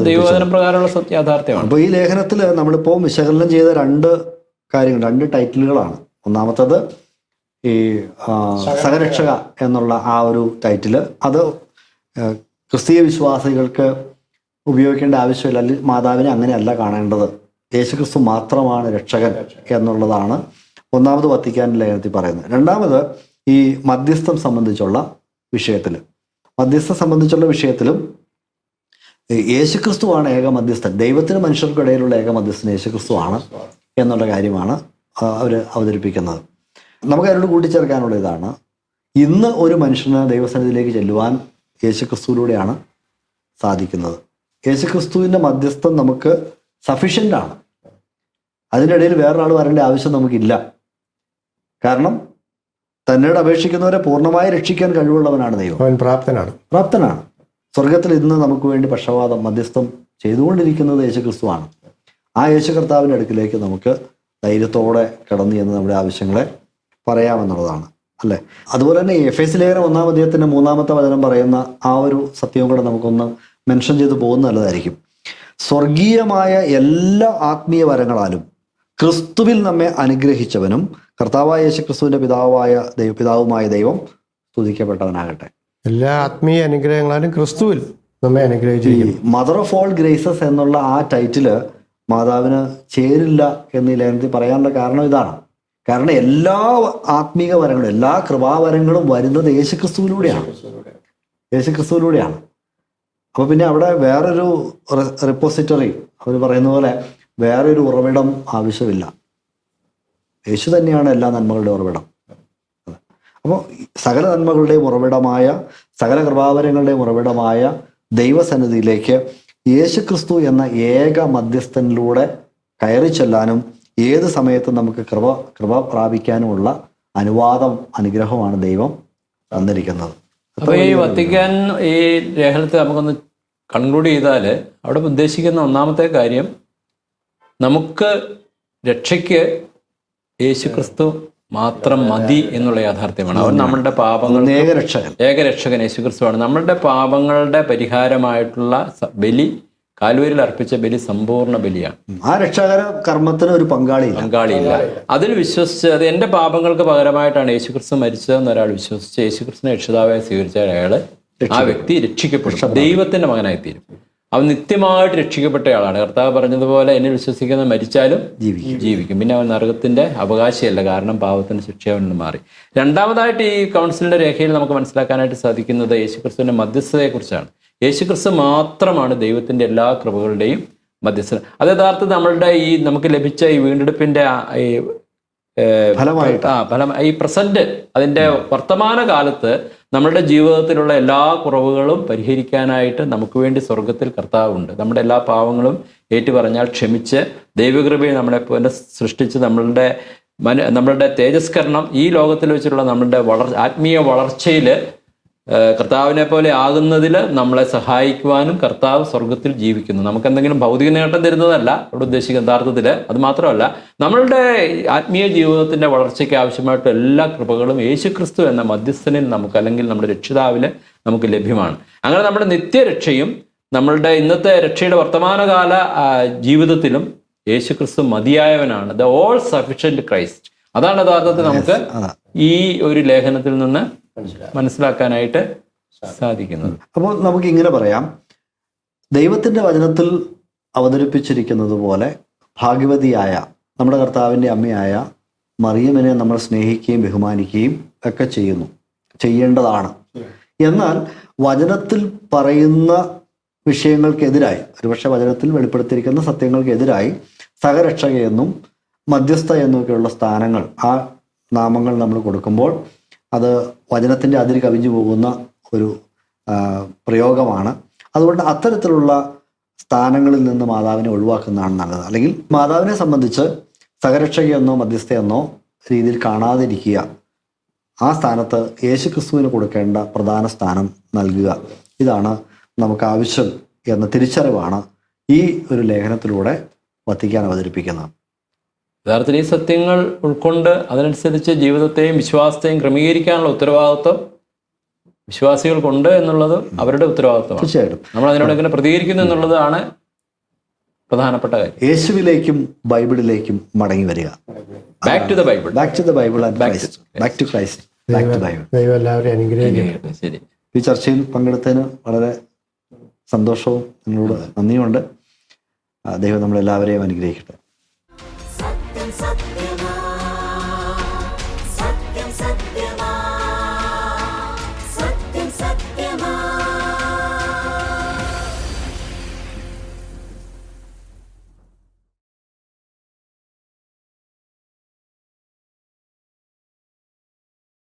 ദൈവവചന പ്രകാരമുള്ള യാഥാർത്ഥ്യമാണ്. അപ്പോൾ ഈ ലേഖനത്തിൽ നമ്മളിപ്പോൾ വിശകലനം ചെയ്ത 2 കാര്യങ്ങൾ, 2 ടൈറ്റിലുകളാണ്. ഒന്നാമത്തത് ഈ സഹരക്ഷക എന്നുള്ള ആ ഒരു ടൈറ്റില്, അത് ക്രിസ്തീയ വിശ്വാസികൾക്ക് ഉപയോഗിക്കേണ്ട ആവശ്യമില്ല, അല്ലെങ്കിൽ മാതാവിനെ അങ്ങനെയല്ല കാണേണ്ടത്, യേശുക്രിസ്തു മാത്രമാണ് രക്ഷകൻ എന്നുള്ളതാണ് ഒന്നാമത് വത്തിക്കാൻ ലേഖനത്തിൽ പറയുന്നത്. രണ്ടാമത് ഈ മധ്യസ്ഥം സംബന്ധിച്ചുള്ള വിഷയത്തിലും യേശുക്രിസ്തുവാണ് ഏക മധ്യസ്ഥൻ, ദൈവത്തിനും മനുഷ്യർക്കും ഇടയിലുള്ള ഏക മധ്യസ്ഥൻ യേശുക്രിസ്തുവാണ് എന്നുള്ള കാര്യമാണ് അവർ അവതരിപ്പിക്കുന്നത്. നമുക്ക് അതിനോട് കൂട്ടിച്ചേർക്കാനുള്ള ഇതാണ്, ഇന്ന് ഒരു മനുഷ്യന് ദൈവസന്നിധിയിലേക്ക് ചെല്ലുവാൻ യേശുക്രിസ്തുവിലൂടെയാണ് സാധിക്കുന്നത്. യേശുക്രിസ്തുവിൻ്റെ മധ്യസ്ഥം നമുക്ക് സഫിഷ്യൻ്റ് ആണ്. അതിൻ്റെ ഇടയിൽ വേറൊരാൾ വരേണ്ട ആവശ്യം നമുക്കില്ല. കാരണം തന്നോട് അപേക്ഷിക്കുന്നവരെ പൂർണ്ണമായി രക്ഷിക്കാൻ കഴിവുള്ളവനാണ് ദൈവം. അവൻ പ്രാപ്തനാണ്. സ്വർഗത്തിൽ ഇന്ന് നമുക്ക് വേണ്ടി പക്ഷപാതം മധ്യസ്ഥം ചെയ്തുകൊണ്ടിരിക്കുന്നത് യേശുക്രിസ്തുവാണ്. ആ യേശു കർത്താവിൻ്റെ അടുക്കിലേക്ക് നമുക്ക് ധൈര്യത്തോടെ കടന്നു എന്ന് നമ്മുടെ ആവശ്യങ്ങളെ പറയാമെന്നുള്ളതാണ്, അല്ലേ? അതുപോലെ തന്നെ എഫേസ്യ ലേഖനം 1-ാം അധ്യായത്തിന്റെ 3-ാമത്തെ വചനം പറയുന്ന ആ ഒരു സത്യവും കൂടെ നമുക്കൊന്ന് മെൻഷൻ ചെയ്ത് പോകുന്നത് നല്ലതായിരിക്കും. സ്വർഗീയമായ എല്ലാ ആത്മീയ വരങ്ങളാലും ക്രിസ്തുവിൽ നമ്മെ അനുഗ്രഹിച്ചവനും കർത്താവായ യേശു ക്രിസ്തുവിന്റെ പിതാവുമായ ദൈവം സ്തുതിക്കപ്പെട്ടവനാകട്ടെ. എല്ലാ ആത്മീയ അനുഗ്രഹങ്ങളാലും ക്രിസ്തുവിൽ നമ്മെ അനുഗ്രഹിച്ചിരിക്കുന്നു. മദർ ഓഫ് ഓൾ ഗ്രേസസ് എന്നുള്ള ആ ടൈറ്റില് മാതാവിന് ചേരില്ല എന്ന് ഈ ലേഖനത്തിൽ പറയാനുള്ള കാരണം ഇതാണ്. കാരണം എല്ലാ ആത്മീക വരങ്ങളും എല്ലാ കൃപാവരങ്ങളും വരുന്നത് യേശുക്രിസ്തുവിലൂടെയാണ്. അപ്പോൾ പിന്നെ അവിടെ വേറൊരു റിപ്പോസിറ്ററി, അവർ പറയുന്ന പോലെ വേറൊരു ഉറവിടം ആവശ്യമില്ല. യേശു തന്നെയാണ് എല്ലാ നന്മകളുടെ ഉറവിടം. അപ്പോൾ സകല നന്മകളുടെയും ഉറവിടമായ, സകല കൃപാവരങ്ങളുടെയും ഉറവിടമായ ദൈവസന്നിധിയിലേക്ക് യേശുക്രിസ്തു എന്ന ഏക മധ്യസ്ഥനിലൂടെ കയറി ചെല്ലാനും ഏത് സമയത്തും നമുക്ക് കൃപ പ്രാപിക്കാനുമുള്ള അനുഗ്രഹമാണ് ദൈവം തന്നിരിക്കുന്നത്. അപ്പോൾ ഈ വത്തിക്കാൻ ഈ ലേഖനത്തെ നമുക്കൊന്ന് കൺക്ലൂഡ് ചെയ്താൽ അവിടെ ഉദ്ദേശിക്കുന്ന ഒന്നാമത്തെ കാര്യം, നമുക്ക് രക്ഷയ്ക്ക് യേശുക്രിസ്തു മാത്രം മതി എന്നുള്ള യാഥാർത്ഥ്യമാണ്. അവൻ നമ്മളുടെ പാപങ്ങൾ ഏകരക്ഷകൻ യേശുക്രിസ്തുവാണ്. നമ്മളുടെ പാപങ്ങളുടെ പരിഹാരമായിട്ടുള്ള ബലി, കാൽവരിയിൽ അർപ്പിച്ച ബലി സമ്പൂർണ്ണ ബലിയാണ്. ആ രക്ഷാകര കർമ്മത്തിന് ഒരു പങ്കാളിയില്ല. അതിൽ വിശ്വസിച്ച്, അത് എൻ്റെ പാപങ്ങൾക്ക് പകരമായിട്ടാണ് യേശുക്രിസ്തു മരിച്ചതെന്ന് ഒരാൾ വിശ്വസിച്ച് യേശുക്രിസ്തുവിനെ രക്ഷിതാവായി സ്വീകരിച്ചാൽ ആ വ്യക്തി രക്ഷിക്കപ്പെടും, ദൈവത്തിന്റെ മകനായി തീരും. അവൻ നിത്യമായിട്ട് രക്ഷിക്കപ്പെട്ടയാളാണ്. കർത്താവ് പറഞ്ഞതുപോലെ എന്നിൽ വിശ്വസിക്കുന്ന മരിച്ചാലും ജീവിക്കും. പിന്നെ അവൻ നരകത്തിന്റെ അവകാശിയല്ല, കാരണം പാപത്തിന്റെ ശിക്ഷ അവനിൽ മാറി. രണ്ടാമതായിട്ട് ഈ കൗൺസിലിന്റെ രേഖയിൽ നമുക്ക് മനസ്സിലാക്കാനായിട്ട് സാധിക്കുന്നത് യേശുക്രിസ്തുവിന്റെ മധ്യസ്ഥതയെക്കുറിച്ചാണ്. യേശുക്രിസ്തു മാത്രമാണ് ദൈവത്തിന്റെ എല്ലാ കൃപകളുടെയും മധ്യസ്ഥൻ. അത് യഥാർത്ഥത്തിൽ നമ്മളുടെ ഈ നമുക്ക് ലഭിച്ച ഈ വീണ്ടെടുപ്പിന്റെ ഫലം ഈ പ്രസന്റ്, അതിന്റെ വർത്തമാന കാലത്ത് നമ്മളുടെ ജീവിതത്തിലുള്ള എല്ലാ കുറവുകളും പരിഹരിക്കാനായിട്ട് നമുക്ക് വേണ്ടി സ്വർഗത്തിൽ കർത്താവുണ്ട്. നമ്മുടെ എല്ലാ പാവങ്ങളും ഏറ്റുപറഞ്ഞാൽ ക്ഷമിച്ച് ദൈവകൃപയെ നമ്മളെ സൃഷ്ടിച്ച് നമ്മളുടെ തേജസ്കരണം ഈ ലോകത്തിൽ വെച്ചിട്ടുള്ള നമ്മളുടെ ആത്മീയ വളർച്ചയിൽ കർത്താവിനെ പോലെ ആകുന്നതിൽ നമ്മളെ സഹായിക്കുവാനും കർത്താവ് സ്വർഗത്തിൽ ജീവിക്കുന്നു. നമുക്ക് എന്തെങ്കിലും ഭൗതിക നേട്ടം തരുന്നതല്ല ഇവിടെ ഉദ്ദേശിക്കുന്ന യഥാർത്ഥത്തിൽ. അത് മാത്രമല്ല, നമ്മളുടെ ആത്മീയ ജീവിതത്തിന്റെ വളർച്ചയ്ക്ക് ആവശ്യമായിട്ട് എല്ലാ കൃപകളും യേശുക്രിസ്തു എന്ന മധ്യസ്ഥനിൽ നമുക്ക്, അല്ലെങ്കിൽ നമ്മുടെ രക്ഷിതാവിൽ നമുക്ക് ലഭ്യമാണ്. അങ്ങനെ നമ്മുടെ നിത്യരക്ഷയും നമ്മളുടെ ഇന്നത്തെ രക്ഷയുടെ വർത്തമാനകാല ജീവിതത്തിലും യേശുക്രിസ്തു മതിയായവനാണ്. The all sufficient Christ. അതാണ് യഥാർത്ഥത്തിൽ നമുക്ക് ഈ ഒരു ലേഖനത്തിൽ നിന്ന് മനസ്സിലാക്കാനായിട്ട് സാധിക്കുന്നത്. അപ്പോൾ നമുക്ക് ഇങ്ങനെ പറയാം, ദൈവത്തിന്റെ വചനത്തിൽ അവതരിപ്പിച്ചിരിക്കുന്നത് പോലെ ഭാഗ്യവതിയായ നമ്മുടെ കർത്താവിൻ്റെ അമ്മയായ മറിയമിനെ നമ്മൾ സ്നേഹിക്കുകയും ബഹുമാനിക്കുകയും ഒക്കെ ചെയ്യേണ്ടതാണ്. എന്നാൽ വചനത്തിൽ പറയുന്ന വിഷയങ്ങൾക്കെതിരായി, ഒരുപക്ഷെ വചനത്തിൽ വെളിപ്പെടുത്തിയിരിക്കുന്ന സത്യങ്ങൾക്കെതിരായി സഹരക്ഷകയെന്നും മധ്യസ്ഥ എന്നൊക്കെയുള്ള സ്ഥാനങ്ങൾ, ആ നാമങ്ങൾ നമ്മൾ കൊടുക്കുമ്പോൾ അത് വചനത്തിൻ്റെ അതിര് കവിഞ്ഞു പോകുന്ന ഒരു പ്രയോഗമാണ്. അതുകൊണ്ട് അത്തരത്തിലുള്ള സ്ഥാനങ്ങളിൽ നിന്ന് മാതാവിനെ ഒഴിവാക്കുന്നതാണ് നല്ലത്. അല്ലെങ്കിൽ മാതാവിനെ സംബന്ധിച്ച് സഹരക്ഷകയെന്നോ മധ്യസ്ഥയെന്നോ രീതിയിൽ കാണാതിരിക്കുക, ആ സ്ഥാനത്ത് യേശുക്രിസ്തുവിന് കൊടുക്കേണ്ട പ്രധാന സ്ഥാനം നൽകുക. ഇതാണ് നമുക്ക് ആവശ്യം എന്ന തിരിച്ചറിവാണ് ഈ ഒരു ലേഖനത്തിലൂടെ വത്തിക്കാൻ അവതരിപ്പിക്കുന്നത്. യഥാർത്ഥത്തിൽ ഈ സത്യങ്ങൾ ഉൾക്കൊണ്ട് അതിനനുസരിച്ച് ജീവിതത്തെയും വിശ്വാസത്തെയും ക്രമീകരിക്കാനുള്ള ഉത്തരവാദിത്വം വിശ്വാസികൾക്കുണ്ട് എന്നുള്ളത് അവരുടെ ഉത്തരവാദിത്വമാണ്. തീർച്ചയായിട്ടും നമ്മൾ അതിനോട് എങ്ങനെ പ്രതികരിക്കുന്നു എന്നുള്ളതാണ് പ്രധാനപ്പെട്ട കാര്യം. യേശുവിലേക്കും ബൈബിളിലേക്കും മടങ്ങി വരിക. Back to the Bible, back to the Bible and Christ, back to Christ, back to Bible. ദൈവം എല്ലാവരെയും അനുഗ്രഹിക്കട്ടെ. ശരി, ഈ ചർച്ചയിൽ പങ്കെടുത്തതിന് വളരെ സന്തോഷവും നിങ്ങളോട് നന്ദിയുമുണ്ട്. ദൈവം നമ്മളെല്ലാവരെയും അനുഗ്രഹിക്കട്ടെ.